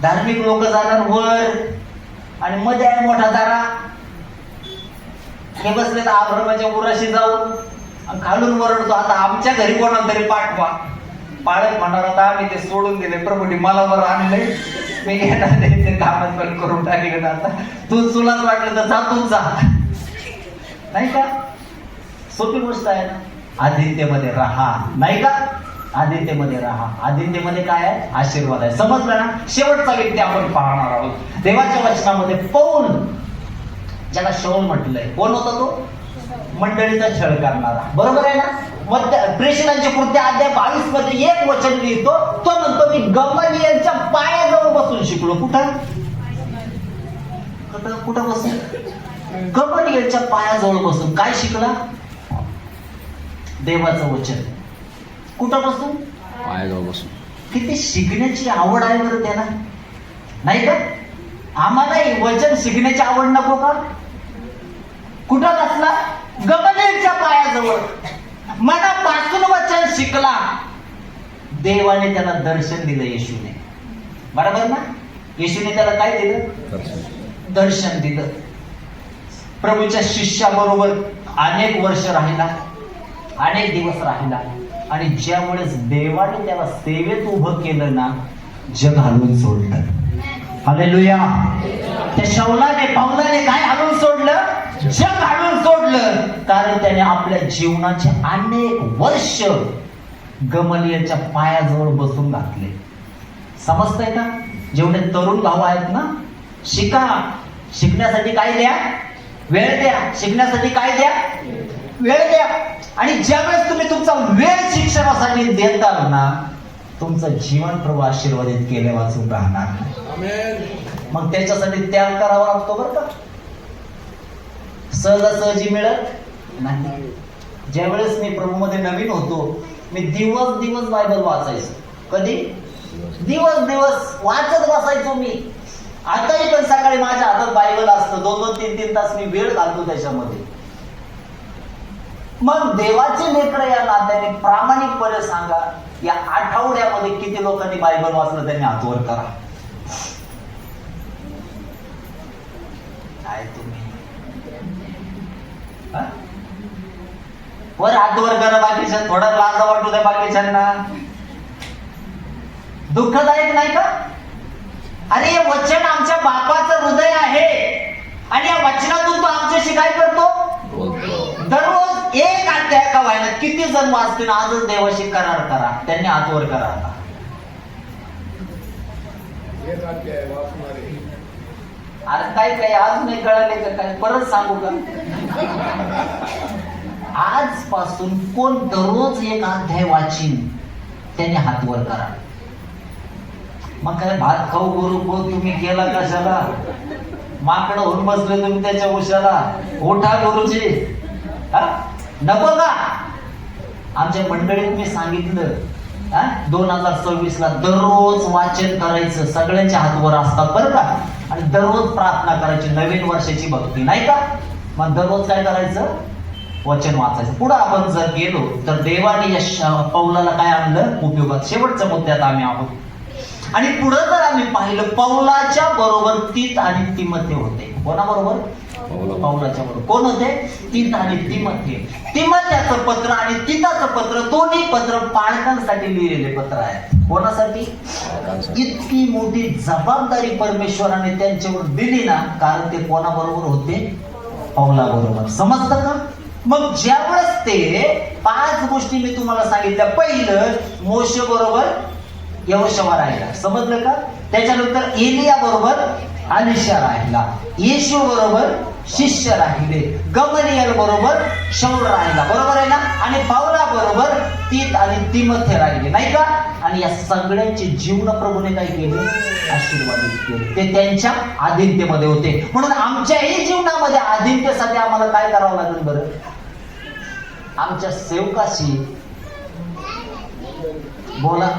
धार्मिक लोक जाणार वर, आणि मध्ये आहे मोठा तारा. हे बसले तर आभ्रमाच्या उराशी जाऊन आणि खालून वरडतो, आता आमच्या घरी कोणाला तरी पाठवा. पाळत म्हणणार, आता आम्ही ते सोडून दिले, प्रभूने मला बरं आणलंय, मी येणार ते कामच पण करून टाकले. आता तू तुलाच वाटलं तर जा, तूच जा, नाही का? सोपी गोष्ट आहे ना. आदित्यमध्ये राहा, नाही का? आदित्यमध्ये राहा. आदित्यमध्ये काय आहे? आशीर्वाद आहे. समजलं ना? शेवटचा व्यक्ती आपण पाहणार आहोत देवाच्या वचनामध्ये, पौल, ज्याला शौल म्हटलंय. कोण होता तो? मंडळीचा छळ करणारा. बरोबर आहे ना? प्रेषितांचे कृत्य अध्याय 22 मध्ये एक वचन लिहितो, तो म्हणतो मी गमलीएलच्या पायाजवळ बसून शिकलो. कुठं कुठं बसून? गमलीएलच्या पायाजवळ बसून. काय शिकला? देवाचं वचन. कुठं बसून? पायाजवळ बसून. किती शिकण्याची आवड आहे बरं त्याला, नाही का? आम्हालाही वचन शिकण्याची आवड नको का? कुठं बसला? गमलीएलच्या पायाजवळ. मनापासून वचन शिकला. देवाने त्याला दर्शन दिलं, येशूने. बरोबर ना? येशूने त्याला काय दिलं? दर्शन दिलं. प्रभूच्या शिष्याबरोबर अनेक वर्ष राहिला, अनेक दिवस राहिला. आणि ज्यावेळेस देवाने त्याला सेवेत उभं केलं ना, जग हलवून सोडलं. हालेलुया. त्या शौलाने, पावलाने काय हलवून सोडलं? जग हलवून सोडलं. कारण त्याने आपल्या जीवनाचे अनेक वर्ष गमलीएलच्या पायाजवळ बसून घातले. समजतंय का? जेवढे तरुण भाऊ आहेत ना, शिका. शिकण्यासाठी काय द्या? वेळ द्या. शिकण्यासाठी काय द्या? वेळ द्या. आणि ज्यावेळेस तुम्ही तुमचा वेळ शिक्षणासाठी देताल ना, तुमचं जीवन प्रभू आशीर्वादित केले वाचून राहणार. मग त्याच्यासाठी त्याग करावा लागतो बरं का? सहजासहजी मिळत नाही. ज्यावेळेस मी प्रभूमध्ये नवीन होतो, मी दिवस दिवस बायबल वाचायचो. कधी? दिवस दिवस वाचत बसायचो मी. आताही पण सकाळी माझ्या हातात बायबल असतं, 2-2, 3-3 तास मी वेळ घालतो त्याच्यामध्ये. मग देवाचे लेकरं या नात्याने प्रामाणिकपणे सांगा, या आठवड्यामध्ये किती लोकांनी बायबल वाचलं त्यांनी हात वर करा. काय तुम्ही हा? वर हात वर करा बाकीच्या, थोडा लाज वाटू द्या बाकीच्यांना. दुःखदायक नाही का? अरे हे वचन आमच्या बापाचं हृदय आहे आणि या वचनातून तो आमच्याशी काय करतो? दररोज एक अध्याय का व्हायला किती जण वाचतील? आजच देवाशी करार करा, त्यांनी हात वर करा. अरे काय आज नाही कळाले का? काय परत सांगू का? आजपासून कोण दररोज एक अध्याय वाचीन त्यांनी हात वर करा. मग काय भात खाऊ गुरु तुम्ही केला कशाला? माकडं होऊन बसले तुम्ही त्याच्या उशाला. उठा गुरुजी. नको का? आमच्या मंडळीत मी सांगितलं 2026 ला दररोज वाचन करायचं, सगळ्यांच्या हातवर असतात बरं का, आणि दररोज प्रार्थना करायची, नवीन वर्षाची भक्ती नाही का. मग दररोज काय करायचं? वचन वाचायचं. पुढे आपण जर गेलो तर देवाने या पौलाला काय आणलं उपयोगात? शेवटच्या मुद्द्यात आम्ही आहोत. आणि पुढे जर आम्ही पाहिलं, पौलाच्या बरोबर तीत आणि तिमोथी होते. कोणाबरोबर? पौलाच्या बरोबर. कोण होते? तीत आणि तिमोथी. तिमोथ्याचं पत्र आणि तीताचं पत्र, दोन्ही पत्र पालकांसाठी लिहिलेले पत्र आहे. कोणासाठी? इतकी मोठी जबाबदारी परमेश्वराने त्यांच्यावर दिली ना, कारण ते कोणाबरोबर होते? पौलाबरोबर. समजतं का? मग ज्यावेळेस ते 5 गोष्टी मी तुम्हाला सांगितल्या. पहिलं, मोशे बरोबर यहोशुआ राहिला. समजलं का? त्याच्यानंतर एलिया बरोबर अलिशा राहिला, येशू बरोबर शिष्य राहिले, गमलिएल बरोबर शाऊल राहिला. बरोबर आहे ना? आणि पौला बरोबर तीत आणि तिमोथी राहिले नाही का? आणि या सगळ्यांचे जीवन प्रभूने काय केले? आशीर्वादित केले. ते त्यांच्या अधीनतेमध्ये होते. म्हणून आमच्याही जीवनामध्ये अधीनतेसाठी आम्हाला काय करावं लागेल बरं? आमच्या सेवकाशी बोला,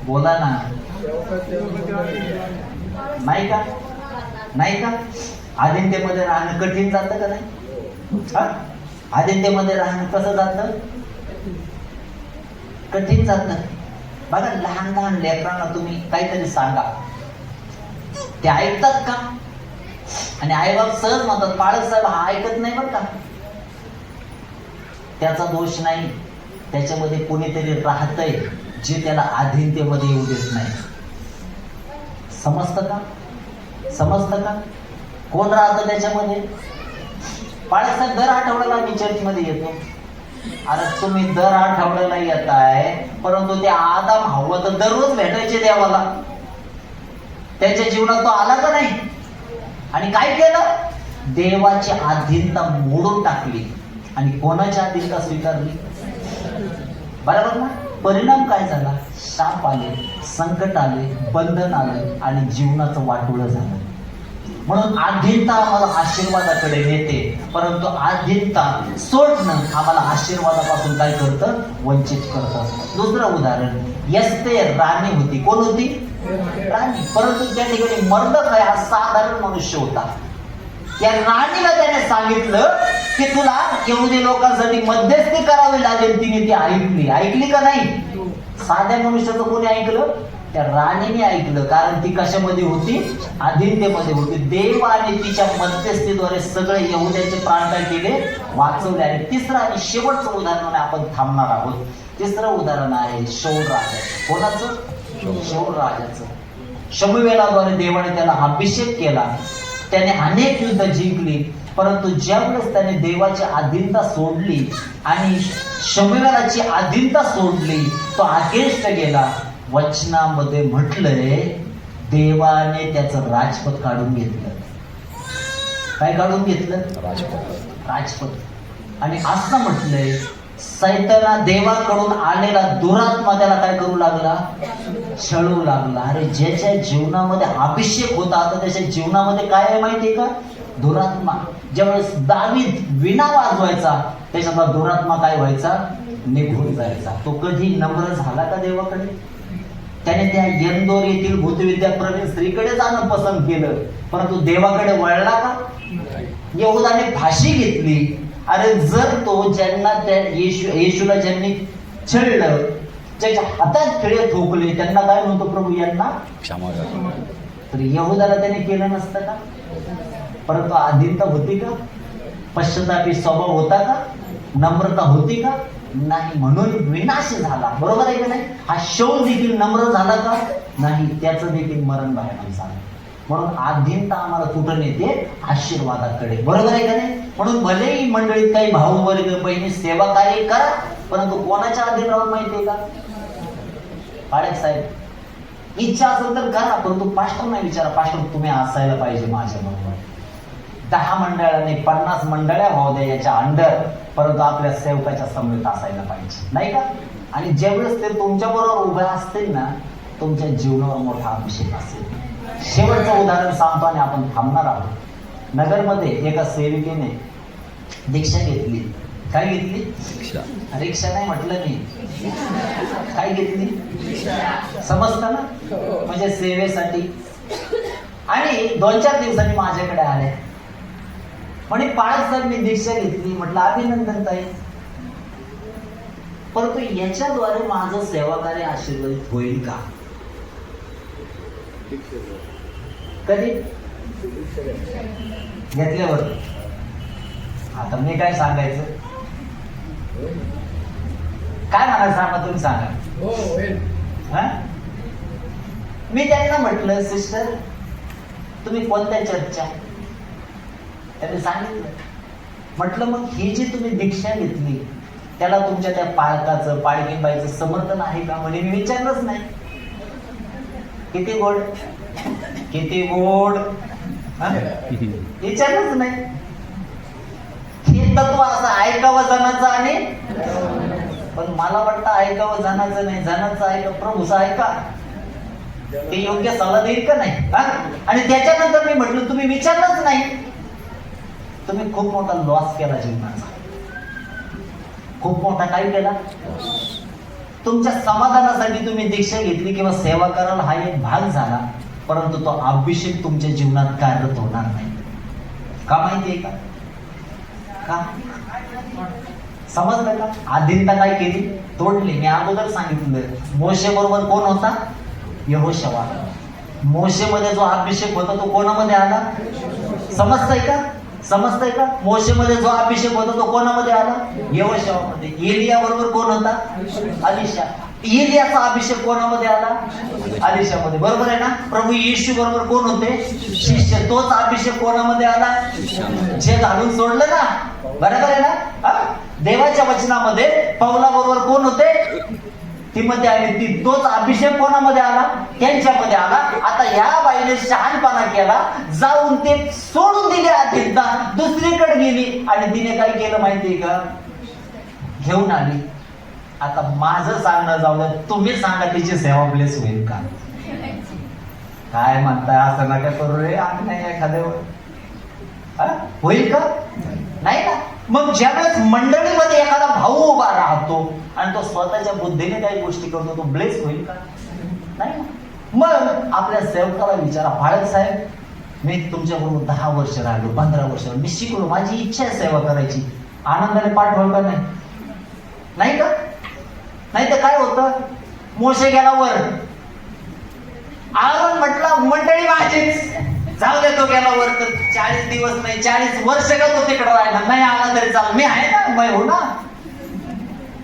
बोला ना. नाही का? नाही का? अधीनतेमध्ये राहणं कठीण जातं का नाही? अधीनतेमध्ये राहणं कसं जातं? कठीण जातं. बघा, लहान लहान लेकरांना तुम्ही काहीतरी सांगा, ते ऐकतात का? आणि आईबाप सहज म्हणतात, पाळक साहेब हा ऐकत नाही बरं का. त्याचा दोष नाही, त्याच्यामध्ये कोणीतरी राहतंय जे त्याला अधीनतेमध्ये येऊ देत नाही. समजतं का? समजतं का? कोण राहतं त्याच्यामध्ये? पाळक साहेब दर आठवड्याला मी चर्चमध्ये येतो. अरे तुम्ही दर आठवड्याला येत आहे, परंतु ते आदाम हव्वा तर दररोज भेटायचे देवाला. त्याच्या जीवनात तो आला का नाही? आणि काय केलं? देवाची अधीनता मोडून टाकली आणि कोणाची अधीनता स्वीकारली? बरोबर ना? परिणाम काय झाला? शाप आले, संकट आले, बंधन आले आणि जीवनाचं वाटोळं झालं. म्हणून अधीनता आम्हाला आशीर्वादाकडे नेते, परंतु अधीनता सोडणं आम्हाला आशीर्वादापासून काय करतं? वंचित करतं. दुसरं उदाहरण, एस्तेर राणी होती. कोण होती? राणी. परंतु त्या ठिकाणी मर्दखाय हा साधारण मनुष्य होता. या राणीला त्याने सांगितलं की तुला यहुदी लोकांसाठी मध्यस्थी करावी लागेल. तिने ती ऐकली. ऐकली का नाही? साध्या मनुष्याचं कोणी ऐकलं? त्या राणीने ऐकलं. कारण ती कशामध्ये होती? अधीनतेमध्ये होती. देव आणि तिच्या मध्यस्थीद्वारे सगळे यहुद्याचे प्राण काय केले? वाचवले. आणि तिसरं आणि शेवटचं उदाहरण आपण थांबणार आहोत. तिसरं उदाहरण आहे शाऊल राजाचं. कोणाचं? शाऊल राजाचं. शमूएलाद्वारे देवाने त्याला अभिषेक केला. त्याने अनेक युद्ध जिंकली, परंतु ज्यावेळेस त्याने देवाची अधीनता सोडली आणि शमूएलाची अधीनता सोडली, तो अगेन्स्ट गेला. वचनामध्ये म्हटलंय देवाने त्याचं राजपद काढून घेतलं. काय काढून घेतलं? राजपद. आणि असं म्हटलंय, सैताना देवाकडून आलेला दुरात्मा त्याला काय करू लागला? छळू लागला. अरे ज्याच्या जीवनामध्ये अभिषेक होता, आता त्याच्या जीवनामध्ये काय आहे माहितीये का? दुरात्मा. ज्यावेळेस दावीद विणा वाजवायचा, त्याच्यातला दुरात्मा काय व्हायचा? निघून जायचा. तो कधी नम्र झाला का देवाकडे? त्याने त्या यंदोर येथील भूतविद्या प्रवीण स्त्रीकडे जाणं पसंत केलं, परंतु देवाकडे वळला का? यहुदाने फाशी घेतली. अरे जर तो ज्यांना त्या येशूला ज्यांनी छळलं, त्याच्या हातात खिळे ठोकले, त्यांना काय म्हणतो प्रभू यांना क्षमा करा. तर यहुदाला त्याने केलं नसतं का? परंतु आधीनता होती का? पश्चातापी स्वभाव होता का? नम्रता होती का? नाही. म्हणून विनाश झाला. बरोबर आहे का नाही? हा शौल देखील नम्र झाला का? नाही. त्याचं देखील मरण भयानक झालं. म्हणून आधीनता आम्हाला कुठं नेते? आशीर्वादाकडे. बरोबर आहे का नाही? म्हणून भलेही मंडळीत काही भाऊ वर्ग बहिणी सेवा कार्य करा, परंतु कोणाच्या अधीन राहून माहितीये का? पाडक साहेब, इच्छा असेल तर करा, परंतु पास्टर नाही विचारा, पास्टर तुम्ही असायला पाहिजे माझ्या बरोबर. 10 मंडळाने 50 मंडळ्या व्हावं द्या याच्या अंडर, परंतु आपल्या सेवकाच्या समवेत असायला पाहिजे, नाही का? आणि ज्यावेळेस ते तुमच्या बरोबर उभे असतील ना, तुमच्या जीवनावर मोठा अभिषेक असेल. शेवटचं उदाहरण सांगतो आणि आपण थांबणार आहोत. नगरमध्ये एका सेविकेने दीक्षा घेतली. काय घेतली? रिक्षा नाही म्हटलं मी. काय घेतली? समजतं ना? म्हणजे सेवेसाठी. आणि 2-4 दिवसांनी माझ्याकडे आले म्हणे, पाळत सर मी दीक्षा घेतली. म्हटलं अभिनंदन ताई, परंतु याच्याद्वारे माझं सेवा कार्य आशीर्वादित होईल का? कधी? घेतल्यावर. आता मी काय सांगायचं? काय म्हणायचं सांगा, तुम्ही सांगा. मी त्यांना म्हटलं, सिस्टर तुम्ही कोणत्या चर्चा? त्यांनी सांगितलं. म्हटलं मग ही जी तुम्ही दीक्षा घेतली त्याला तुमच्या त्या पालकाचं पाडकीबाईचं समर्थन आहे का? म्हणे मी विचारलंच नाही. किती गोड, किती गोड. विचारलंच नाही. हे तत्व असं ऐकावं जनाचं आणि पण मला वाटतं ऐकावं जनाचं नाही, जनाचं ऐका प्रभूचं ऐका. ते योग्य सल्ला देईल का नाही? आणि त्याच्यानंतर मी म्हटलं तुम्ही विचारलंच नाही. तुम्ही खूप मोठा लॉस केला जीवनाचा. खूप मोठा काय केला? तुमच्या समाधानासाठी तुम्ही दीक्षा घेतली किंवा सेवा करायला हा एक भाग झाला, परंतु तो अभिषेक तुमच्या जीवनात कार्यरत होणार नाही. का माहितीये का? का? समजलं का? आधीनता काय केली? तोडली. मी अगोदर सांगितलं. मोशे बरोबर कोण होता? यहोशवा. मोशेमध्ये जो अभिषेक होता तो कोणामध्ये आला? समजतंय का? समजतंय का? मोशेमध्ये जो अभिषेक होता तो कोणामध्ये आला? यहोशवामध्ये. एलिया बरोबर कोण होता? अलिशा. एलियाचा अभिषेक कोणामध्ये आला? अलिशामध्ये. बरोबर आहे ना? प्रभू येशू बरोबर कोण होते? शिष्य. तोच अभिषेक कोणामध्ये आला? जे घालून सोडलं ना. बरोबर आहे ना? देवाच्या वचनामध्ये पौला बरोबर कोण होते? तिमध्ये आली. ती तोच अभिषेक कोणामध्ये आला? त्यांच्यामध्ये आला. आता ह्या बाईने शहाणपणा केला, जाऊन ते सोडून दिले आधीनता, दुसरीकडे गेली आणि तिने काय केलं माहितीये का? घेऊन आली. आता माझं सांगणं जाऊ द्या, तुम्ही सांगा तिची सेवा प्लेस होईल का? काय म्हणताय? असं नका करू रे. आम्ही नाही एखाद्यावर होईल का? नाही ना. मग ज्यावेळेस मंडळीमध्ये एखादा भाऊ उभा राहतो आणि तो स्वतःच्या बुद्धीने काही गोष्टी करतो, तो ब्लेस होईल का? नाही ना. मग आपल्या सेवकाला विचारा, बाळक साहेब मी तुमच्या बरोबर 10 वर्ष राहिलो, 15 वर्ष मी शिकलो, माझी इच्छा आहे सेवा करायची, आनंदाने पाठवाल का? नाही. नाही का? नाही तर काय होतं? मोशे गेला वर, आरोन म्हटला मंडळी माझीच, जाऊ दे. तो गेला वर तर 40 दिवस नाही 40 वर्ष का तो तिकडे राहिला, नाही आला तरी चाल, मी आहे ना, मी हो ना.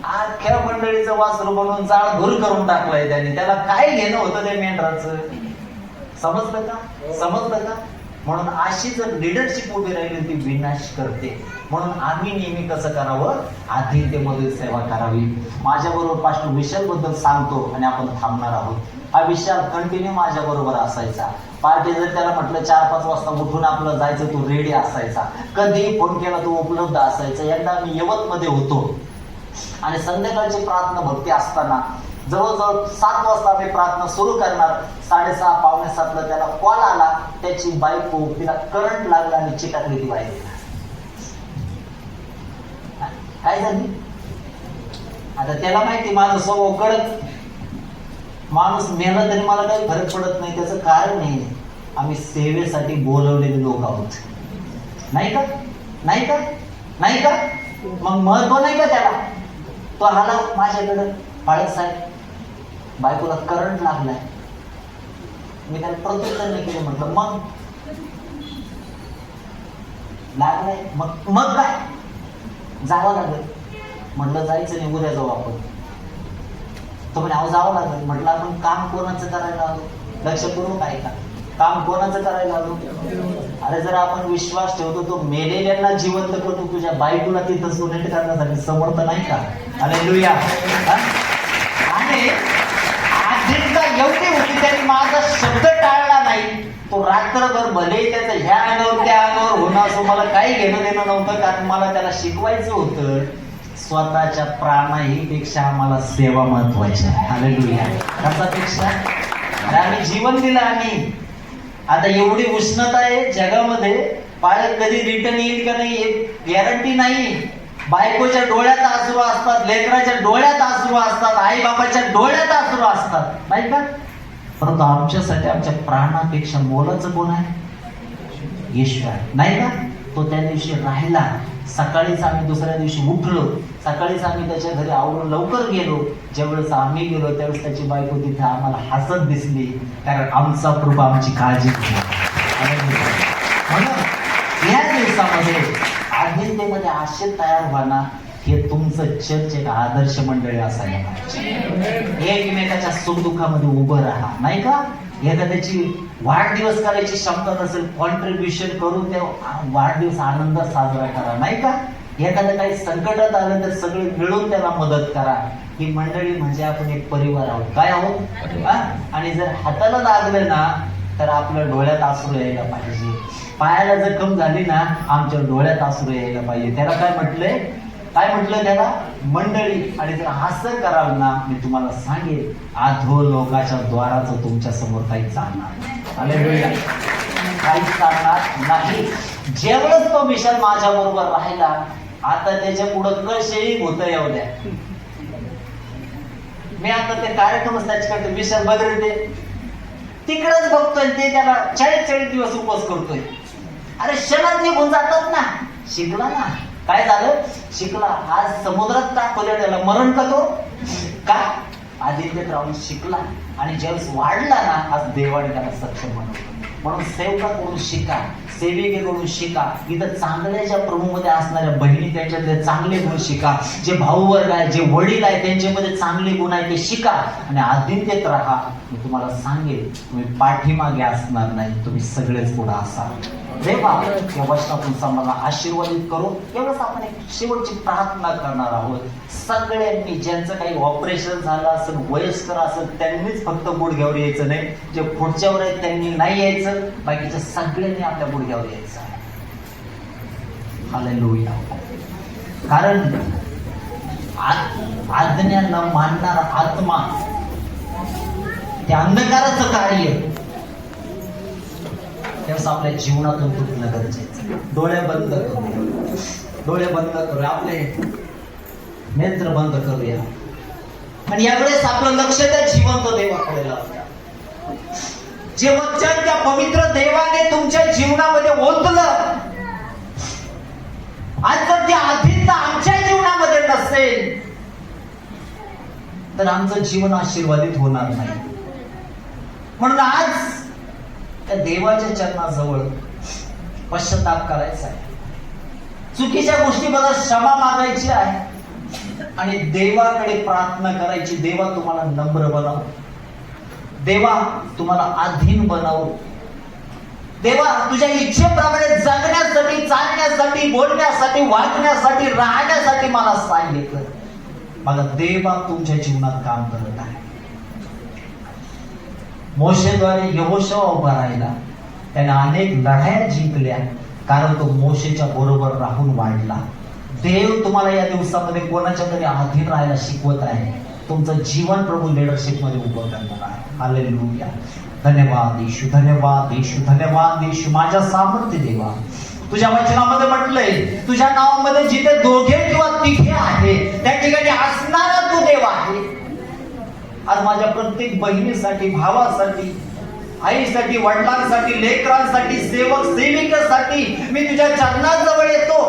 अख्ख्या मंडळीचं वासरू बनवून जाळ घोर करून टाकलंय त्याने. त्याला काय घेणं होतं त्या मेंढराचं? समजलं का? समजलं का? म्हणून अशी जर लिडरशिप उभी राहिली ती विनाश करते. म्हणून आम्ही नेहमी कसं करावं? आधीनतेमध्ये सेवा करावी. माझ्या बरोबर पास्टर विशाल बद्दल सांगतो आणि आपण थांबणार आहोत. हा विशाल कंटिन्यू माझ्या बरोबर असायचा. पार्टी जर त्याला म्हटलं 4-5 वाजता उठून आपलं जायचं, तो रेडी असायचा. कधीही फोन केला तो उपलब्ध असायचा. एकदा आम्ही यवतमध्ये होतो आणि संध्याकाळची प्रार्थना भक्ती असताना जवळजवळ 7 वाजता आम्ही प्रार्थना सुरू करणार. 6:30 पावणे 7ला त्याला कॉल आला. त्याची बायको, तिला करंट लागला आणि चिकाटली ती बायको. काय झाली? आता त्याला माहिती माझं स्वभाव कडक, माणूस मेला तरी मला काही फरक पडत नाही. त्याचं कारण नाही, आम्ही सेवेसाठी बोलवलेले लोक आहोत. नाही का? नाही का? नाही का? मग महत्व नाही का त्याला? तो आला माझ्याकडं, बाळक साहेब बायकोला करंट लागलाय. मी त्याला प्रत्युत्तर नाही केलं. म्हटलं मग लागलाय, मग काय? जावं लागेल. म्हटलं जायचं नाही, उद्या जाऊ आपण. तो म्हणे अहो जावं लागेल. म्हटलं आपण काम कोणाचं करायला आलो? लक्षपूर्वक ऐका, काम कोणाचं करायला आलो? अरे जर आपण विश्वास ठेवतो तो मेलेल्यांना जिवंत करतो, तुझ्या बायकोला तिथं सोनेट करण्यासाठी समर्थ नाही का? हालेलुया. आणि आधीचा एवढी होती त्यांनी माझा शब्द टाळला नाही. तो रात्रभर भले त्याचं ह्या अंगावर त्या अंगावर होणं असं मला काही घेणं देणं नव्हतं, कारण मला त्याला शिकवायचं होतं स्वतःच्या प्राणाही पेक्षा आम्हाला सेवा महत्वाची आहे. हालेलुया. कशापेक्षा? अरे आम्ही जीवन दिलं. आम्ही आता एवढी उष्णता आहे जगामध्ये, बाळक कधी रिटर्न येईल का नाही गॅरंटी नाही. बायकोच्या डोळ्यात अश्रू असतात, लेकराच्या डोळ्यात अश्रू असतात, आई बाबाच्या डोळ्यात अश्रू असतात, नाही का? परंतु आमच्यासाठी आमच्या प्राणापेक्षा मोलाचं कोण आहे? येशू आहे, नाही का? तो त्या दिवशी राहिला. सकाळीच आम्ही दुसऱ्या दिवशी उठलो, सकाळीच आम्ही त्याच्या घरी आवरून लवकर गेलो. ज्यावेळेस आम्ही गेलो त्यावेळेस त्याची बायको तिथे आम्हाला हसत दिसली, कारण आमचा प्रभू आमची काळजी घेतो. म्हणून या दिवसामध्ये आधीनतेमध्ये आशे तयार व्हाना, हे तुमचं चर्च एक आदर्श मंडळी असायला पाहिजे. एकमेकाच्या सुखदुःखामध्ये उभं राहा, नाही का? एखाद्याची वाढदिवस करायची क्षमता नसेल, कॉन्ट्रीब्युशन करून त्या वाढदिवस आनंदात साजरा करा, नाही का? एखादं काही संकटात आलं तर सगळे मिळून त्याला मदत करा. ही मंडळी म्हणजे आपण एक परिवार आहोत. काय आहोत? आणि जर हाताला लागलं ना तर आपल्या डोळ्यात अश्रू यायला पाहिजे. पायाला जखम झाली ना आमच्या डोळ्यात अश्रू यायला पाहिजे. त्याला काय म्हटलंय? काय म्हटलं त्याला? मंडळी. आणि जर असं कराल ना, मी तुम्हाला सांगेन अधो लोकाच्या द्वाराचं तुमच्या समोर काही चालणार हालेलुया, काहीच चालणार नाही. जेवढंच तो मिशन माझ्या बरोबर राहिला, आता त्याच्या पुढं कसेही होतं येऊ द्या. मी आता ते कार्यक्रमच त्याच्याकडे मिशन बघते तिकडेच बघतोय, ते त्याला 40 दिवस उपवास करतोय. अरे क्षणात निघून जातात ना. शिकला ना, काय झालं? शिकला. आज समुद्रात टाकवलं त्याला, मरण करतो का? आदित्य राहून शिकला. आणि ज्यावेळेस वाढला ना, आज देवाने त्याला सक्षम बनवलं. म्हणून सेवकाकडून शिका, सेविकेकडून शिका. इथं चांगल्या ज्या प्रभूमध्ये असणाऱ्या बहिणी त्यांच्यातले चांगले गुण शिका. जे भाऊ वर्ग आहे, जे वडील आहे, त्यांच्यामध्ये चांगले गुण आहे ते शिका आणि आदित्यत राहा. मी तुम्हाला सांगेन, तुम्ही पाठीमागे असणार नाही, तुम्ही सगळेच पुढे असाल. देवा या वचनातून मला आशीर्वादित करू. एवढंच आपण एक शेवटची प्रार्थना करणार आहोत. सगळ्यांनी, ज्यांचं काही ऑपरेशन झालं असेल, वयस्कर असेल, त्यांनीच फक्त गुडघ्यावर यायचं नाही. जे पुढच्यावर आहेत त्यांनी नाही यायचं, बाकीच्या सगळ्यांनी आपल्या गुडघ्यावर यायचं आहे. हालेलुया. कारण आज्ञा न मानणारा आत्मा ते अंधकाराचं कार्य त्यावेळेस आपल्या जीवनातून तुटणं गरजेचं. डोळे बंद करूया, डोळे बंद करूया, आपले नेत्र बंद करूया आणि यावेळेस आपलं लक्ष त्या जिवंत देवाकडे लावूया. जे वचन त्या पवित्र देवाने तुमच्या जीवनामध्ये ओतलं, आज जर ते आधीच आमच्या जीवनामध्ये नसेल तर आमचं जीवन आशीर्वादित होणार नाही. म्हणून आज त्या देवाच्या चरणाजवळ पश्चाताप करायचा आहे. चुकीच्या गोष्टीबद्दल क्षमा मागायची आहे आणि देवाकडे प्रार्थना करायची. देवा तुम्हाला नम्र बनव, देवा तुम्हाला अधीन बनव, देवा तुझ्या इच्छेप्रमाणे जगण्यासाठी, चालण्यासाठी, बोलण्यासाठी, वागण्यासाठी, राहण्यासाठी मला सांगितलं. मला देवा तुमच्या जीवनात काम करत आहे. मोशेद्वारे यहोशुआ उभा राहिला, त्याने अनेक लढाया जिंकल्या, कारण तो मोशेच्या बरोबर राहून वाढला. देव तुम्हाला या दिवसामध्ये कोणाच्या तरी अधीन राहायला शिकवत आहे. तुमचं जीवन प्रभू लिडरशिप मध्ये उभं करणार आहे. हालेलुया. धन्यवाद येशू, धन्यवाद येशू, धन्यवाद येशू. माझ्या सामर्थ्य देवा, तुझ्या वचनामध्ये म्हटलंय, तुझ्या नावामध्ये जिथे दोघे किंवा तिघे आहे त्या ठिकाणी असणारा तू देव आहे. आज माझ्या प्रत्येक बहिणीसाठी, भावासाठी, आईसाठी, वडिलांसाठी, लेकरांसाठी, सेवक सेविकेसाठी मी तुझ्या चरणाजवळ येतो.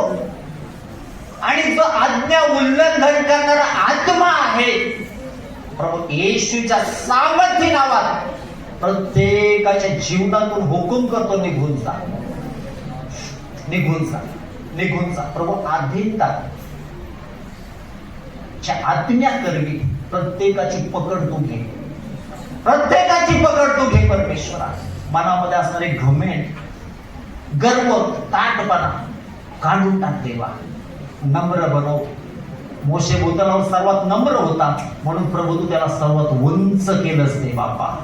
आणि जो आज्ञा उल्लंघन करणारा आत्मा आहे, प्रभू येशूच्या सामर्थ्य नावात प्रत्येकाच्या जीवनातून हुकूम करतो, निघून जा, निघून जा, निघून जा. प्रभू अधीनता आत्म्या करवी प्रत्येकाची पकड तू घे, प्रत्येकाची पकड तू घे परमेश्वरा. मनामध्ये असणारे घमेंड, गर्व, ताटपणा काढून टाक देवा. नम्र बनव. मोशे भूतलावर सर्वात नम्र होता, म्हणून प्रभू तू त्याला सर्वात उंच केलंस दे बापा.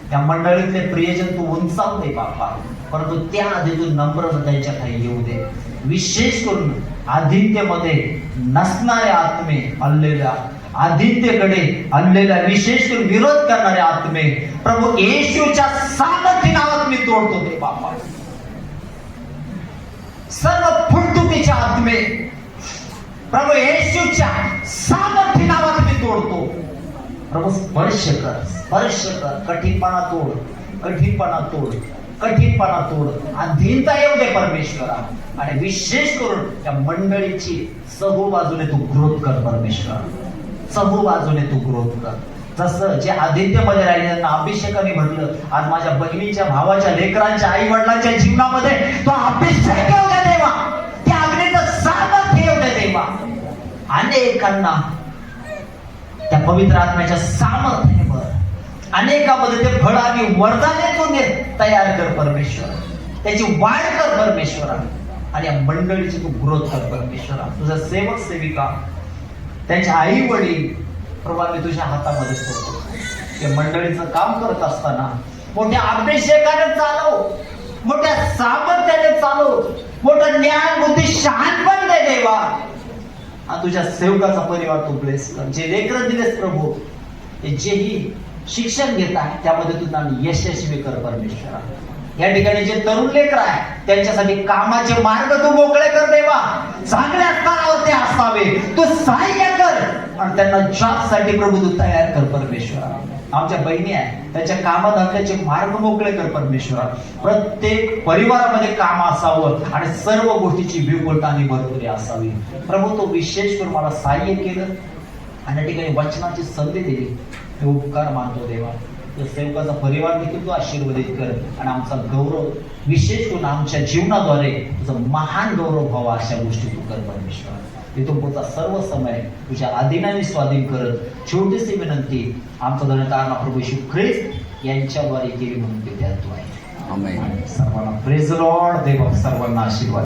त्या मंडळीतले प्रियजन तू उंचाव दे बापा, परंतु त्या आधी तू नम्र त्यांच्या खाली येऊ दे. विशेष करून आदित्यमध्ये नसणारे आत्मे आणलेल्या, आदित्यकडे आणलेल्या विशेष करून विरोध करणारे आत्मे प्रभू येशूच्या सामर्थ्य नावात मी तोडतो ते बापा. सर्व फुटतुकीचे आत्मे प्रभू येशूच्या सामर्थ्य नावात मी तोडतो. प्रभू स्पर्श कर, स्पर्श कर. कठीणपणा तोड, कठीणपणा तोड, कठीणपणा तोड. अधीनता येऊ दे परमेश्वरा. आणि विशेष करून त्या मंडळीची चहू बाजूने तू ग्रोथ कर परमेश्वरा, चहू बाजूने तू ग्रोथ कर. जसं जे आदित्यमध्ये राहिले त्यांना अभिषेकाने भरलं, आज माझ्या बहिणीच्या, भावाच्या, लेकरांच्या, आई वडिलांच्या जीवनामध्ये तो अभिषेक येऊ दे देवा. त्या अग्नीचं सामर्थ्य येऊ दे देवा. अनेकांना त्या पवित्र आत्म्याच्या सामर्थ्यावर, अनेकांमध्ये ते फळ आणि वरदाने तू तयार कर परमेश्वर. त्याची वाढ कर परमेश्वरा. आणि या मंडळीची तू ग्रोथ कर परमेश्वरा. तुझा सेवक सेविका, त्यांच्या आई वडील प्रभू मी तुझ्या हातामध्ये सोडतो. ते मंडळीचं काम करत असताना मोठ्या अभिषेकाने चालव, मोठ्या सामर्थ्याने चालव, मोठं ज्ञान, बुद्धी, शहाणपण दे देवा. आणि तुझ्या सेवकाचा परिवार तू ब्लेस कर. जे लेकरं दिलेस प्रभू, ते जेही शिक्षण घेत आहे त्यामध्ये तू त्यांना यशस्वी कर परमेश्वरा. या ठिकाणी जे तरुण लेकर आहे त्यांच्यासाठी कामाचे मार्ग तू मोकळे कर देवा. चांगल्या स्तरावर ते असावे तू सहाय्य कर. आणि त्यांना जॉब साठी प्रभू तू तयार कर परमेश्वरा. आमच्या बहिणी आहे त्यांच्या कामधंद्याचे मार्ग मोकळे कर परमेश्वरा. प्रत्येक परिवारामध्ये काम असावं आणि सर्व गोष्टीची विपुलता आणि भरपुरी असावी. प्रभू तो विशेष करून मला सहाय्य केलं आणि या ठिकाणी वचनाची संधी दिली, हे उपकार मानतो देवा. त्या सेवकाचा परिवार देखील तू आशीर्वादित कर. आणि आमचा गौरव विशेष करून आमच्या जीवनाद्वारे तुझा महान गौरव व्हावा अशा गोष्टी तू कर परमेश्वरा. इथून पुढचा सर्व समय तुझ्या अधीनाने स्वाधीन करत छोटीशी विनंती आमचा धन्यकार प्रभू येशू ख्रिस्त यांच्याद्वारे केली म्हणून ते तू आहे. आमेन. सर्वांना प्रेज लॉर्ड. देव सर्वांना आशीर्वाद.